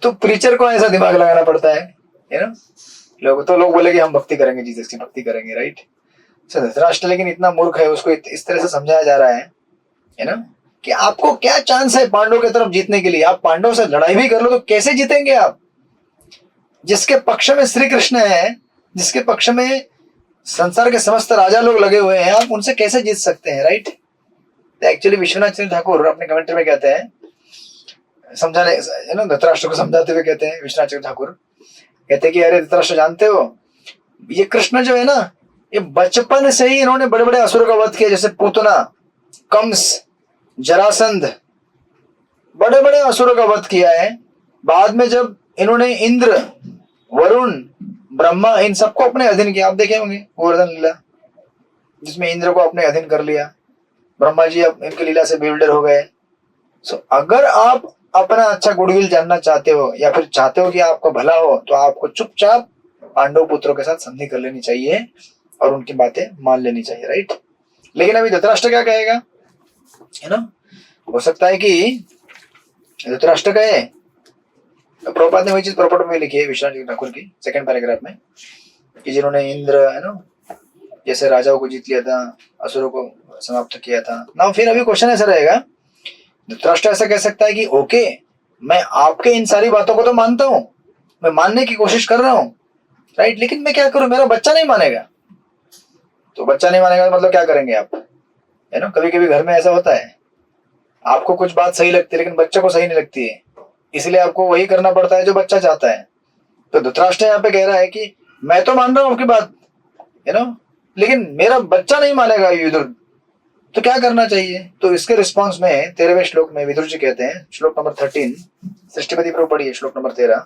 तो प्रीचर को ऐसा दिमाग लगाना पड़ता है ना? लोग बोले कि हम भक्ति करेंगे, जीसस की भक्ति करेंगे, राइट? धृतराष्ट्र लेकिन इतना मूर्ख है, उसको इस तरह से समझाया जा रहा है ना, कि आपको क्या चांस है पांडव की तरफ जीतने के लिए। आप पांडव से लड़ाई भी कर लो तो कैसे जीतेंगे आप? जिसके पक्ष में श्री कृष्ण है, जिसके पक्ष में संसार के समस्त राजा लोग लगे हुए हैं, आप उनसे कैसे जीत सकते हैं, राइट? एक्चुअली विश्वनाथ चंद्र ठाकुर अपने कमेंट्री में कहते हैं, समझाने धृतराष्ट्र को समझाते हुए कहते हैं, विश्वनाथ चंद्र ठाकुर कहते हैं कि अरे धृतराष्ट्र जानते हो, ये कृष्ण जो है ना, ये बचपन से ही इन्होंने बड़े बड़े असुरों का वध किया, जैसे पूतना, कंस, जरासंध, बड़े बड़े असुरों का वध किया है। बाद में जब इन्होंने इंद्र, वरुण, ब्रह्मा, इन सबको अपने अधीन किया। आप देखे होंगे गोवर्धन लीला, जिसमें इंद्र को अपने अधीन कर लिया, ब्रह्मा जी अब इनकी लीला से बेविल्डर हो गए। सो अगर आप अपना अच्छा गुडविल जानना चाहते हो, या फिर चाहते हो कि आपका भला हो, तो आपको चुपचाप पांडव पुत्रों के साथ संधि कर लेनी चाहिए और उनकी बातें मान लेनी चाहिए, राइट? लेकिन अभी धृतराष्ट्र क्या कहेगा, है ना? हो सकता है कि धृतराष्ट्र कहे, तो प्रभुपाद ने वही चीज प्रॉपर्ट में लिखी है विश्वनाथ ठाकुर की सेकंड पैराग्राफ में, कि जिन्होंने इंद्र, है ना, जैसे राजाओं को जीत लिया था, असुरों को समाप्त किया था ना। फिर अभी क्वेश्चन ऐसा रहेगा, धृतराष्ट्र ऐसा कह सकता है कि ओके, मैं आपके इन सारी बातों को तो मानता हूं, मैं मानने की कोशिश कर रहा हूं, राइट, लेकिन मैं क्या करूं, मेरा बच्चा नहीं मानेगा। तो बच्चा नहीं मानेगा मतलब क्या करेंगे आप, है ना? कभी कभी घर में ऐसा होता है, आपको कुछ बात सही लगती है लेकिन बच्चे को सही नहीं लगती है, इसलिए आपको वही करना पड़ता है जो बच्चा चाहता है। तो धृतराष्ट्र यहाँ पे कह रहा है कि मैं तो मान रहा हूं आपकी बात, है ना, लेकिन मेरा बच्चा नहीं मानेगा। युधिष्ठिर तो क्या करना चाहिए? तो इसके रिस्पॉन्स में 13वें श्लोक में विदुर जी कहते हैं, श्लोक नंबर 13, सृष्टिपति प्रभु पढ़िए श्लोक नंबर 13।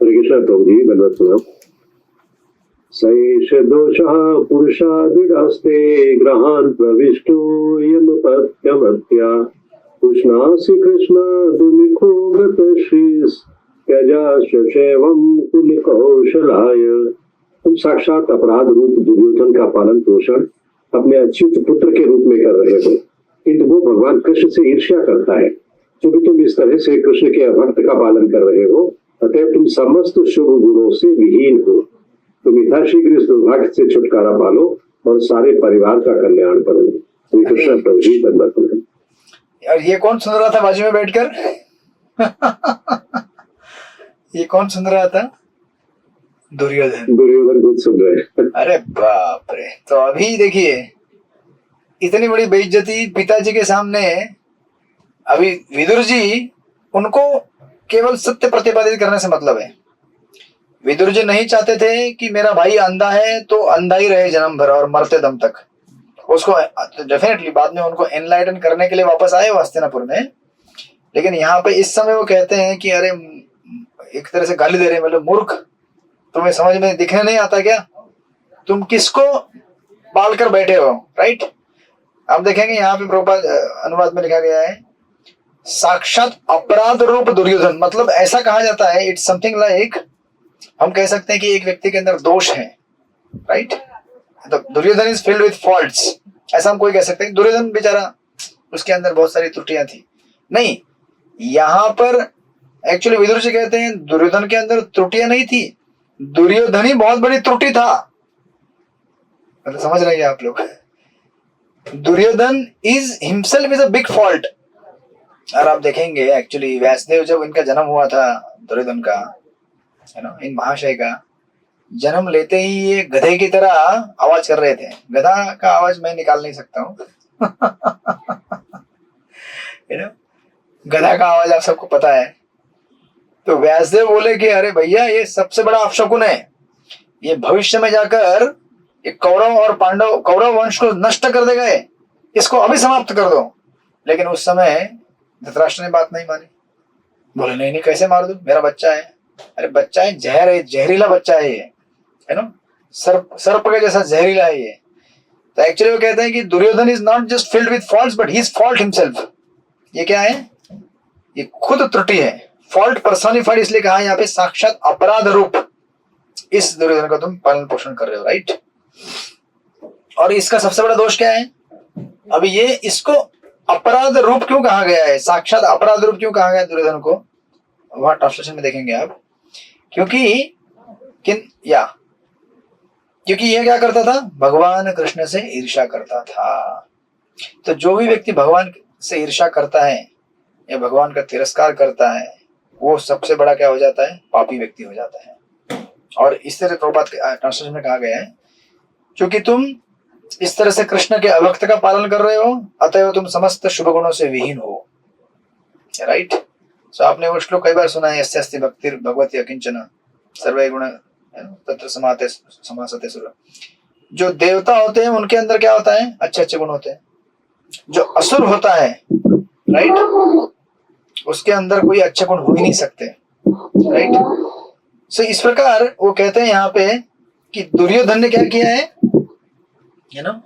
हरे कृष्ण प्रभु जी, धन्यवाद सुनाओ। सैष दोषः पुरुषादिडास्ते ग्रहान् प्रविष्टो यमपत्यमत्या कृष्णासि कृष्ण दुमिखो गतश्रीस् त्यजाशैवं कुलकौशलाय। तुम साक्षात अपराध रूप दुर्योधन का पालन पोषण अपने अच्युत पुत्र के रूप में कर रहे हो, किंतु वो भगवान कृष्ण से ईर्ष्या करता है। क्योंकि तुम इस तरह से कृष्ण के अभक्त का पालन कर रहे हो, अतः तुम समस्त शुभ गुणों से विहीन हो। तुम यथाशीघ्र इस दुर्भाग्य से छुटकारा पालो और सारे परिवार का कल्याण करो। श्री कृष्ण प्रभु जी, धन्यवाद। और ये कौन सुन रहा था बाजू में बैठकर? ये कौन सुन रहा था? दुर्योधन। दुर्योधन खुद सुन रहे। अरे बाप रे। तो अभी देखिए, इतनी बड़ी बेइज्जती पिताजी के सामने, अभी विदुर जी, उनको केवल सत्य प्रतिपादित करने से मतलब है। विदुर जी नहीं चाहते थे कि मेरा भाई अंधा है तो अंधा ही रहे जन्म भर और मरते दम तक। उसको डेफिनेटली बाद में उनको एनलाइटन करने के लिए वापस आए हस्तिनापुर में, लेकिन यहाँ पे इस समय वो कहते हैं कि अरे, एक तरह से गाली दे रहे हैं, मतलब मूर्ख, तुम्हें समझ में दिखने नहीं आता क्या? तुम किसको पाल कर बैठे हो, राइट? आप देखेंगे यहाँ पे प्रभुपाद अनुवाद में लिखा गया है, साक्षात अपराध रूप दुर्योधन। मतलब ऐसा कहा जाता है, इट्स समथिंग लाइक, हम कह सकते हैं कि एक व्यक्ति के अंदर दोष है, राइट? तो Duryodhana is filled with faults, ऐसा हम कोई कह सकते हैं। दुर्योधन बेचारा, उसके अंदर बहुत सारी त्रुटियां थी। नहीं, यहाँ पर एक्चुअली विदुर जी कहते हैं दुर्योधन के अंदर त्रुटियां नहीं थी, दुर्योधन ही बहुत बड़ी त्रुटि था। मतलब समझ रहे हैं आप लोग? Duryodhana is himself is a big fault. और आप देखेंगे एक्चुअली व्यासदेव जब इनका जन्म हुआ था, दुर्योधन का, है ना, इन महाशय का जन्म लेते ही ये गधे की तरह आवाज कर रहे थे। गधा का आवाज मैं निकाल नहीं सकता हूँ। गधा का आवाज आप सबको पता है। तो व्यासदेव बोले कि अरे भैया, ये सबसे बड़ा अपशकुन है, ये भविष्य में जाकर ये कौरव और पांडव, कौरव वंश को नष्ट कर देगा, इसको अभी समाप्त कर दो। लेकिन उस समय धृतराष्ट्र ने बात नहीं मानी, बोले नहीं नहीं, कैसे मार दूं, मेरा बच्चा है। अरे बच्चा है, जहर है, जहरीला बच्चा है ये, है ना, सर्प के जैसा जहरीला है ये। तो एक्चुअली वो कहते हैं कि Duryodhana is not just filled with faults but he is fault himself. ये क्या है? ये खुद त्रुटि है, फॉल्ट पर्सोनिफाइड, इसलिए कहा यहाँ पे साक्षात अपराध रूप इस दुर्योधन का तुम पालन पोषण कर रहे हो, राइट? और इसका सबसे बड़ा दोष क्या है? अभी ये इसको अपराध रूप क्यों कहा गया है, साक्षात अपराध रूप क्यों कहा गया दुर्योधन को? वहां ट्रांसलेशन में देखेंगे आप। क्योंकि ये क्या करता था? भगवान कृष्ण से ईर्ष्या करता था। तो जो भी व्यक्ति भगवान से ईर्ष्या करता है या भगवान का तिरस्कार करता है, वो सबसे बड़ा क्या हो जाता है? पापी व्यक्ति हो जाता है। और इस तरह प्रभुपाद ट्रांसलेशन में कहा गया है, क्योंकि तुम इस तरह से कृष्ण के अभक्त का पालन कर रहे हो, अतएव तुम समस्त शुभ गुणों से विहीन हो, राइट? सो आपने वो श्लोक कई बार सुना है, यस्य अस्ति भक्तिर् भगवति अकिंचन सर्वे गुण तत्र समासते सुर। जो देवता होते हैं उनके अंदर क्या होता है? अच्छे अच्छे गुण होते हैं। जो असुर होता है, राइट, उसके अंदर कोई अच्छे गुण हो ही नहीं सकते, राइट? सो इस प्रकार वो कहते हैं यहाँ पे कि दुर्योधन ने क्या किया है ना,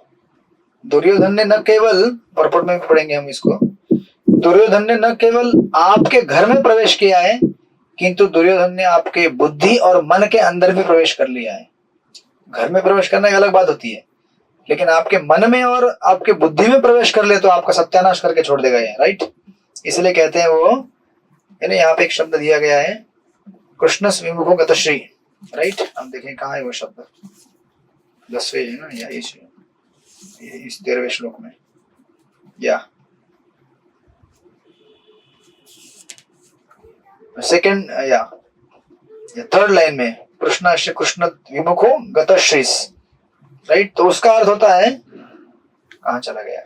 दुर्योधन ने न केवल, परपट में पढ़ेंगे हम इसको, दुर्योधन ने न केवल आपके घर में प्रवेश किया है, किंतु दुर्योधन ने आपके बुद्धि और मन के अंदर भी प्रवेश कर लिया है। घर में प्रवेश करना एक अलग बात होती है, लेकिन आपके मन में और आपके बुद्धि में प्रवेश कर ले तो आपका सत्यानाश करके छोड़ देगा ये, राइट? इसलिए कहते हैं वो, यानी यहाँ पे एक शब्द दिया गया है, कृष्ण विमुखो गतश्री, राइट? हम देखें कहाँ है वो शब्द, 10वें है ना, या इस 13वें श्लोक में, या सेकंड या थर्ड लाइन में, कृष्णाश्य कृष्ण विमुखो गतश्रीस, राइट? तो उसका अर्थ होता है, कहां चला गया,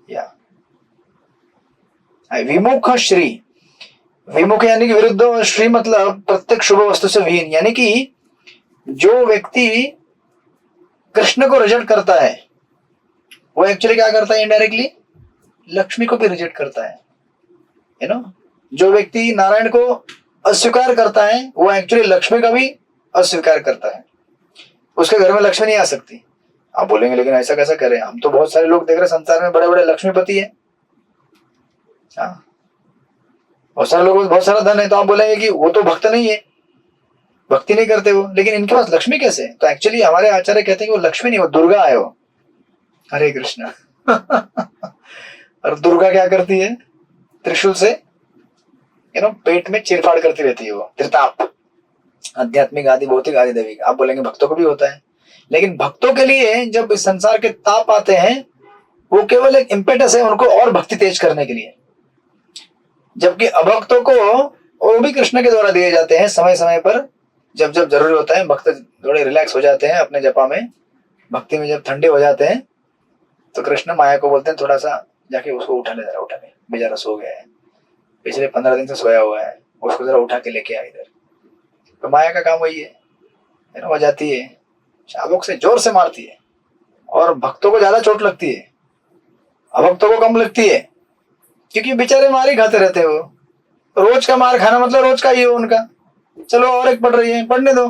या विमुख श्री, विमुख यानी कि विरुद्ध, और श्री मतलब प्रत्येक शुभ वस्तु से विहीन, यानी कि जो व्यक्ति कृष्ण को रिजेक्ट करता है वो एक्चुअली क्या करता है, इनडायरेक्टली लक्ष्मी को भी रिजेक्ट करता है, यू नो। जो व्यक्ति नारायण को अस्वीकार करता है वो एक्चुअली लक्ष्मी का भी अस्वीकार करता है, उसके घर में लक्ष्मी नहीं आ सकती। आप बोलेंगे लेकिन ऐसा कैसा करें, हम तो बहुत सारे लोग देख रहे हैं संसार में बड़े बड़े लक्ष्मीपति है, हाँ, बहुत सारे लोगों को बहुत सारा धन है, तो आप बोलेंगे कि वो तो भक्त नहीं है, भक्ति नहीं करते वो, लेकिन इनके पास लक्ष्मी कैसे? तो एक्चुअली हमारे आचार्य कहते हैं कि वो लक्ष्मी नहीं, वो दुर्गा है वो। हरे कृष्ण। और दुर्गा क्या करती है, त्रिशूल से पेट में चीरफाड़ करती रहती है वो, त्रिताप, आध्यात्मिक आदि भौतिक आदि दैविक। आप बोलेंगे भक्तों को भी होता है, लेकिन भक्तों के लिए जब इस संसार के ताप आते हैं वो केवल एक इम्पेटस है उनको और भक्ति तेज करने के लिए, जबकि अभक्तों को वो भी कृष्ण के द्वारा दिए जाते हैं समय समय पर, जब जब जरूरी होता है। भक्त थोड़े रिलैक्स हो जाते हैं अपने जपा में, भक्ति में जब ठंडे हो जाते हैं तो कृष्ण माया को बोलते हैं थोड़ा सा जाके उसको उठा ले, जरा उठा ले, बेचारा सो गया है, पिछले 15 दिन से सोया हुआ है, उसको जरा उठा के लेके आ इधर। तो माया का काम वही है, वो जाती है शावक से जोर से मारती है, और भक्तों को ज्यादा चोट लगती है, अभक्तों को कम लगती है, क्योंकि बेचारे मार ही खाते रहते हैं। वो रोज का मार खाना मतलब रोज का ही हो उनका। चलो और एक पढ़ रही है, पढ़ने दो,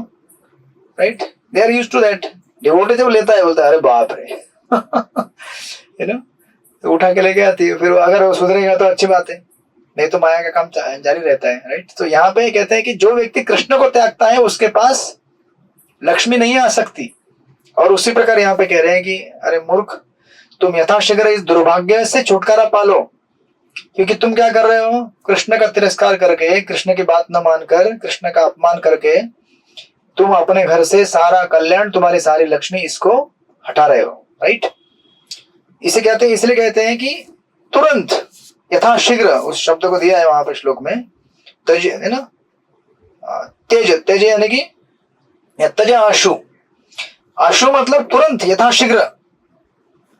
right, they are used to that. Devotee जब लेता है बोलता है अरे बाप रे, तो उठा के लेके आती है। फिर अगर वो सुधरेगा तो अच्छी बात है, नहीं तो माया का काम जारी रहता है, राइट। तो यहाँ पे कहते हैं कि जो व्यक्ति कृष्ण को त्यागता है उसके पास लक्ष्मी नहीं आ सकती। और उसी प्रकार यहाँ पे कह रहे हैं कि अरे मूर्ख, तुम यथाशीघ्र इस दुर्भाग्य से छुटकारा पालो, क्योंकि तुम क्या कर रहे हो, कृष्ण का तिरस्कार करके, कृष्ण की बात न मानकर, कृष्ण का अपमान करके तुम अपने घर से सारा कल्याण, तुम्हारी सारी लक्ष्मी, इसको हटा रहे हो, राइट। इसे कहते हैं, इसलिए कहते हैं कि तुरंत, यथाशीघ्र, उस शब्द को दिया है वहां पर श्लोक में, तेज है ना, तेज, तेज यानी कि तज आशु, आशु मतलब तुरंत, यथाशीघ्र,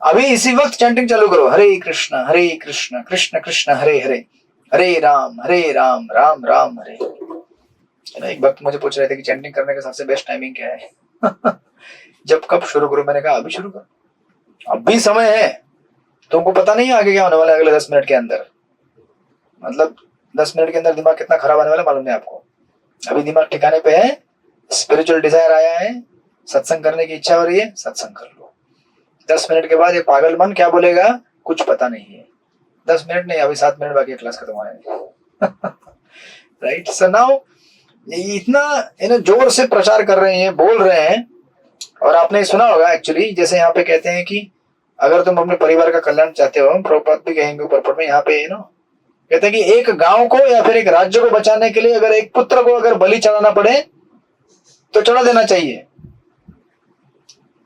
अभी इसी वक्त चैंटिंग चालू करो, हरे कृष्ण कृष्ण कृष्ण हरे हरे, हरे राम राम राम हरे। एक वक्त मुझे पूछ रहे थे कि चैंटिंग करने का सबसे बेस्ट टाइमिंग क्या है। जब कब शुरू करूं, मैंने कहा अभी शुरू करो, अभी समय है, तुमको पता नहीं है आगे क्या होने वाला है अगले 10 मिनट के अंदर। मतलब 10 मिनट के अंदर दिमाग कितना खराब आने वाला मालूम नहीं आपको। अभी दिमाग ठिकाने पे है, स्पिरिचुअल डिजायर आया है, सत्संग करने की इच्छा हो रही है, सत्संग कर लो। 10 मिनट के बाद ये पागल मन क्या बोलेगा कुछ पता नहीं है। 10 मिनट नहीं, अभी 7 मिनट बाकी क्लास खत्म होने। राइट, सो नाउ इतना जोर से प्रचार कर रहे हैं, बोल रहे हैं। और आपने सुना होगा एक्चुअली, जैसे यहाँ पे कहते हैं कि अगर तुम अपने परिवार का कल्याण चाहते हो, प्रभुपाद भी कहेंगे ऊपर में, यहाँ पे कहते हैं कि एक गांव को या फिर एक राज्य को बचाने के लिए अगर एक पुत्र को अगर बलि चढ़ाना पड़े तो चढ़ा देना चाहिए।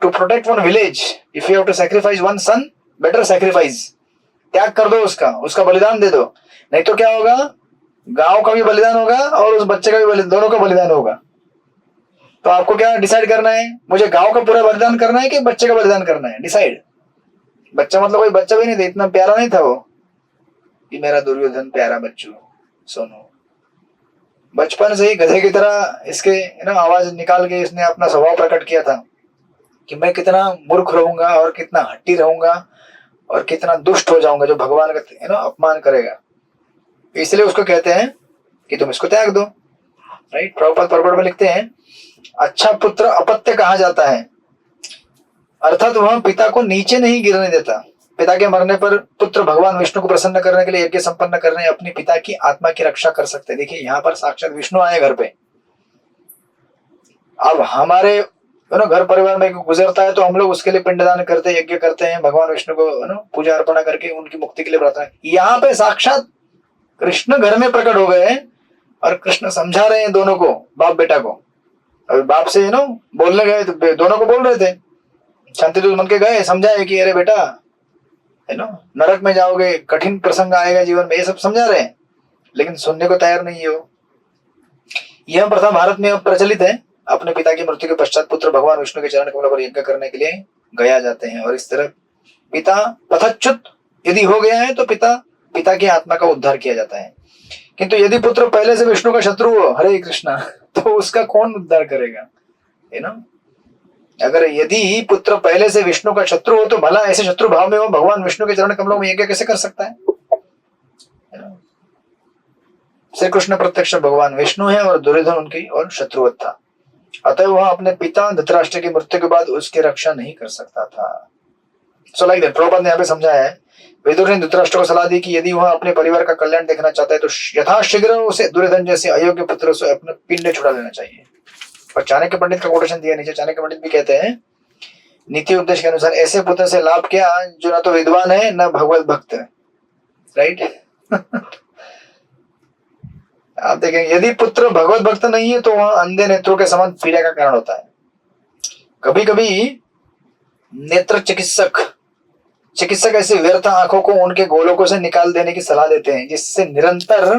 To protect one village, if you have to sacrifice one son, better sacrifice, त्याग कर दो उसका बलिदान दे दो। नहीं तो क्या होगा, गांव का भी बलिदान होगा और उस बच्चे का भी बलिदान, दोनों का बलिदान होगा। तो आपको क्या डिसाइड करना है, मुझे गांव का पूरा बलिदान करना है कि बच्चे का बलिदान करना है, डिसाइड। बच्चा मतलब कोई बच्चा भी नहीं था, इतना प्यारा नहीं था वो कि मेरा दुर्योधन प्यारा बच्चू सोनू। बचपन से ही गधे की तरह इसके आवाज निकाल के इसने अपना स्वभाव प्रकट किया था कि मैं कितना मूर्ख रहूंगा और कितना हट्टी रहूंगा और कितना दुष्ट हो जाऊंगा जो भगवान का अपमान करेगा। इसलिए उसको कहते हैं कि तुम इसको त्याग दो, राइट। प्रभुपाद परपट में लिखते हैं, अच्छा पुत्र अपत्य कहा जाता है, अर्थात वह पिता को नीचे नहीं गिरने देता। पिता के मरने पर पुत्र भगवान विष्णु को प्रसन्न करने के लिए यज्ञ संपन्न करने अपनी पिता की आत्मा की रक्षा कर सकते हैं। देखिए यहाँ पर साक्षात विष्णु आए घर पे। अब हमारे घर परिवार में गुजरता है तो हम लोग उसके लिए पिंडदान करते हैं, यज्ञ करते हैं, भगवान विष्णु को पूजा अर्पणा करके उनकी मुक्ति के लिए प्रार्थना। यहाँ पे साक्षात कृष्ण घर में प्रकट हो गए और कृष्ण समझा रहे हैं दोनों को, बाप बेटा को। अभी बाप से बोलने गए तो दोनों को बोल रहे थे, शांतिदूत बन के गए, समझाए कि अरे बेटा नरक में जाओगे, कठिन प्रसंग आएगा जीवन में, ये सब समझा रहे हैं, लेकिन सुनने को तैयार नहीं हो। यह प्रथा भारत में अब प्रचलित है। अपने पिता की मृत्यु के पश्चात पुत्र भगवान विष्णु के चरण कमलों पर यज्ञ करने के लिए गया जाते हैं, और इस तरह पिता पथच्युत यदि हो गया है तो पिता की आत्मा का उद्धार किया जाता है। किंतु यदि पुत्र पहले से विष्णु का शत्रु हो, हरे कृष्णा, तो उसका कौन उद्धार करेगा? अगर यदि पुत्र पहले से विष्णु का शत्रु हो तो भला ऐसे शत्रु भाव में हो भगवान विष्णु के चरण कमलों में यज्ञ कैसे कर सकता है? श्री कृष्ण प्रत्यक्ष भगवान विष्णु है और दुर्योधन उनकी और शत्रुवत था, अतः वह अपने पिता धृतराष्ट्र की मृत्यु के बाद उसकी रक्षा नहीं कर सकता था। सो लाइक दैट प्रभुपाद ने यहाँ पे समझाया है, विदुर ने धृतराष्ट्र को सलाह दी कि यदि वह अपने परिवार का कल्याण देखना चाहता है तो यथाशीघ्र उसे दुर्योधन जैसे अयोग्य पुत्र से अपने पिंड छुड़ा लेना चाहिए। और चाणक्य पंडित का कोटेशन दिया नीचे, चाणक्य पंडित भी कहते हैं नीति उपदेश के अनुसार ऐसे पुत्र से लाभ क्या जो ना तो विद्वान है न भगवत भक्त है, राइट। आप देखेंगे यदि पुत्र भगवत भक्त नहीं है तो वह अंधे नेत्रों के समान पीड़ा का कारण होता है। कभी कभी नेत्र चिकित्सक ऐसे व्यर्थ आंखों को उनके गोलकों से निकाल देने की सलाह देते हैं जिससे निरंतर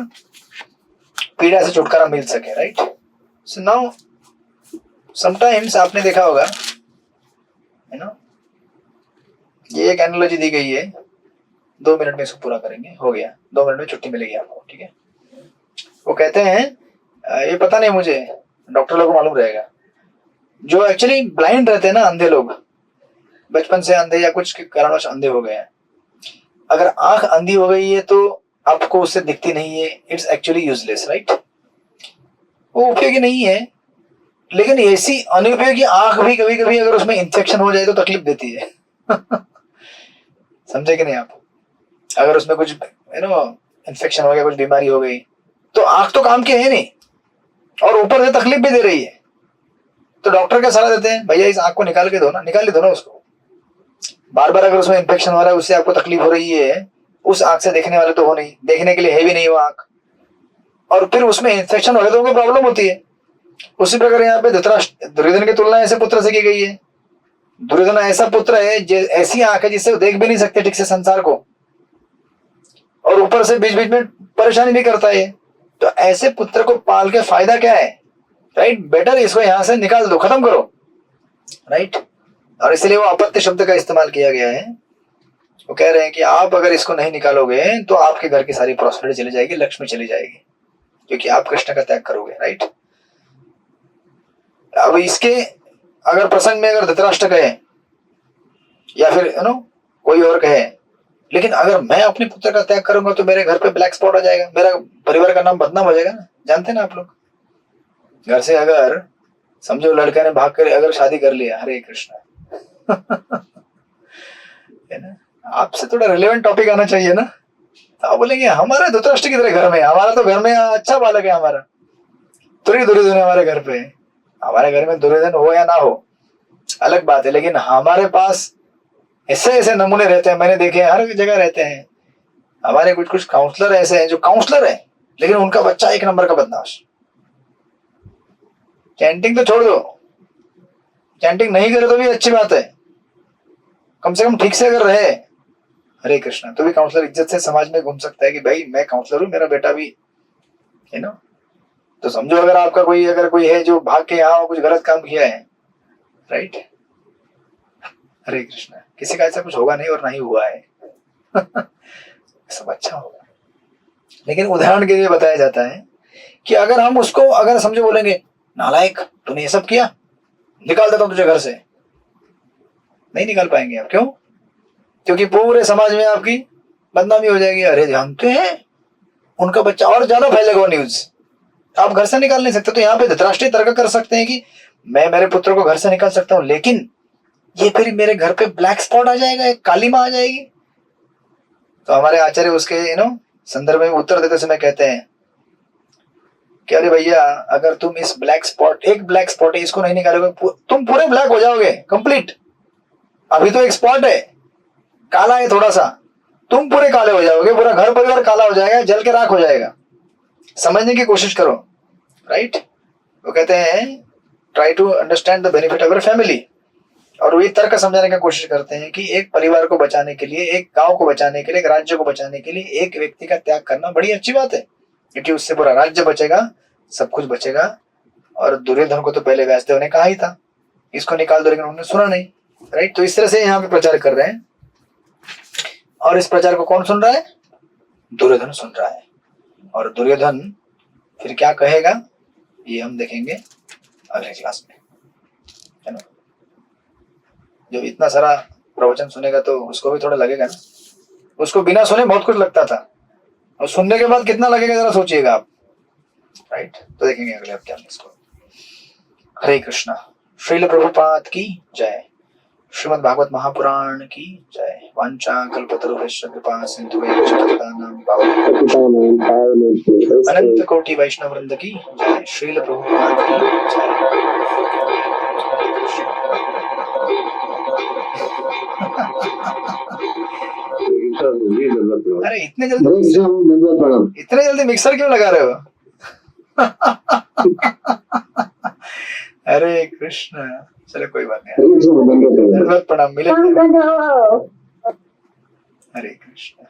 पीड़ा से छुटकारा मिल सके, राइट। सो नाउ समटाइम्स आपने देखा होगा, है ना, ये एक एनालॉजी दी गई है, 2 मिनट में इसको पूरा करेंगे, हो गया, 2 मिनट में छुट्टी मिलेगी आपको, ठीक है। वो कहते हैं, ये पता नहीं मुझे, डॉक्टर लोगों को मालूम रहेगा, जो एक्चुअली ब्लाइंड रहते हैं ना, अंधे लोग, बचपन से अंधे या कुछ कारणों से अंधे हो गए हैं, अगर आंख अंधी हो गई है तो आपको उससे दिखती नहीं है, इट्स एक्चुअली यूजलेस, राइट। वो उपयोगी नहीं है, लेकिन ऐसी अनुपयोगी आंख भी कभी कभी अगर उसमें इंफेक्शन हो जाए तो तकलीफ देती है। समझे कि नहीं आप? अगर उसमें कुछ इंफेक्शन हो गया, कुछ बीमारी हो गई, तो आंख तो काम की है नहीं और ऊपर से तकलीफ भी दे रही है, तो डॉक्टर क्या सलाह देते हैं, भैया इस आंख को निकाल के दो ना, निकाल दो ना उसको। बार बार अगर उसमें इंफेक्शन हो रहा है, उससे आपको तकलीफ हो रही है, उस आंख से देखने वाले तो हो नहीं, देखने के लिए है भी नहीं वो आंख, और फिर उसमें इंफेक्शन हो गया तो उनको प्रॉब्लम होती है। उसी प्रकार यहाँ पे दुर्योधन की तुलना ऐसे पुत्र से की गई है। दुर्योधन ऐसा पुत्र है, ऐसी आंख है जिससे वो देख भी नहीं सकते ठीक से संसार को, और ऊपर से बीच बीच में परेशानी भी करता है। तो ऐसे पुत्र को पाल के फायदा क्या है, राइट। बेटर इसको यहां से निकाल दो, खत्म करो, राइट। और इसलिए वो अपत्य शब्द का इस्तेमाल किया गया है। वो कह रहे हैं कि आप अगर इसको नहीं निकालोगे तो आपके घर की सारी प्रॉस्पेरिटी चली जाएगी, लक्ष्मी चली जाएगी, क्योंकि आप कृष्ण का त्याग करोगे, राइट। अब इसके अगर प्रसंग में अगर धृतराष्ट्र कहे या फिर कोई और कहे, लेकिन अगर मैं अपने पुत्र का त्याग करूंगा तो मेरे घर पे ब्लैक स्पॉट आ जाएगा, मेरा परिवार का नाम बदनाम हो जाएगा ना। जानते ना आप लोग, घर से अगर समझो लड़का ने भाग कर अगर शादी कर लिया, हरे कृष्ण, है ना, आपसे थोड़ा रिलेवेंट टॉपिक आना चाहिए ना। तो आप बोलेंगे हमारे धृतराष्ट्र की तरह घर में, हमारा तो घर में अच्छा बालक है, हमारा थोड़ी दुर्योधन है हमारे घर पे। हमारे घर में दुर्योधन हो या ना हो अलग बात है, लेकिन हमारे पास ऐसे ऐसे नमूने रहते हैं, मैंने देखे हैं, हर जगह रहते हैं। हमारे कुछ काउंसलर ऐसे हैं जो काउंसलर है लेकिन उनका बच्चा 1 नंबर का बदमाश। चैंटिंग तो छोड़ दो, चैंटिंग नहीं करे तो भी अच्छी बात है, कम से कम ठीक से अगर रहे, हरे कृष्ण, तो भी काउंसलर इज्जत से समाज में घूम सकता है कि भाई मैं काउंसलर हूं, मेरा बेटा भी, है ना। तो समझो अगर आपका अगर कोई है जो भाग के यहाँ कुछ गलत काम किया है, राइट, हरे कृष्ण, किसी का ऐसा कुछ होगा नहीं और ना ही हुआ है। सब अच्छा होगा। लेकिन उदाहरण के लिए बताया जाता है कि अगर हम उसको अगर समझो बोलेंगे नालायक तूने ये सब किया, निकाल देता हूं तुझे घर से, नहीं निकाल पाएंगे आप। क्यों? क्योंकि पूरे समाज में आपकी बदनामी हो जाएगी। अरे जानते हैं उनका बच्चा, और ज्यादा फैलेगा वो न्यूज, आप घर से निकाल नहीं सकते। तो यहाँ पे धृतराष्ट्र तर्क कर सकते हैं कि मैं मेरे पुत्र को घर से निकाल सकता हूं, लेकिन ये फिर मेरे घर पे ब्लैक स्पॉट आ जाएगा, एक काली मां आ जाएगी। तो हमारे आचार्य उसके संदर्भ में उत्तर देते समय कहते हैं कि अरे भैया अगर तुम इस ब्लैक स्पॉट, एक ब्लैक स्पॉट है, इसको नहीं निकालोगे तुम पूरे ब्लैक हो जाओगे कंप्लीट। अभी तो एक स्पॉट है, काला है थोड़ा सा, तुम पूरे काले हो जाओगे, पूरा घर परिवार काला हो जाएगा, जल के राख हो जाएगा। समझने की कोशिश करो, राइट। वो कहते हैं try to understand the benefit of your family. और वही तर्क समझाने की कोशिश करते हैं कि एक परिवार को बचाने के लिए, एक गांव को बचाने के लिए, एक राज्य को बचाने के लिए एक व्यक्ति का त्याग करना बड़ी अच्छी बात है, क्योंकि उससे पूरा राज्य बचेगा, सब कुछ बचेगा। और दुर्योधन को तो पहले व्यासदेव ने कहा ही था इसको निकाल दो, लेकिन उन्होंने सुना नहीं, राइट। तो इस तरह से यहाँ पे प्रचार कर रहे हैं, और इस प्रचार को कौन सुन रहा है? दुर्योधन सुन रहा है। और दुर्योधन फिर क्या कहेगा ये हम देखेंगे अगले क्लास में, है ना। जो इतना सारा प्रवचन सुनेगा तो उसको भी थोड़ा लगेगा ना, उसको बिना सुने बहुत कुछ लगता था और सुनने के बाद कितना लगेगा जरा सोचिएगा आप, राइट। तो देखेंगे अगले हफ्ते हम इसको। हरे कृष्णा। श्रील प्रभुपाद की जय। श्रीमद् भागवत महापुराण की जय। वांछा कल्पतरुभ्यश्च कृपा सिन्धुभ्यश्च पतितानां पावनेभ्यो अनंत कोटि वैष्णव वृंद की जय। श्रील प्रभुपाद की जय। अरे इतने जल्दी मिक्सर क्यों लगा रहे हो? हरे कृष्ण। चलो कोई बात नहीं, प्रणाम मिले। हरे कृष्ण।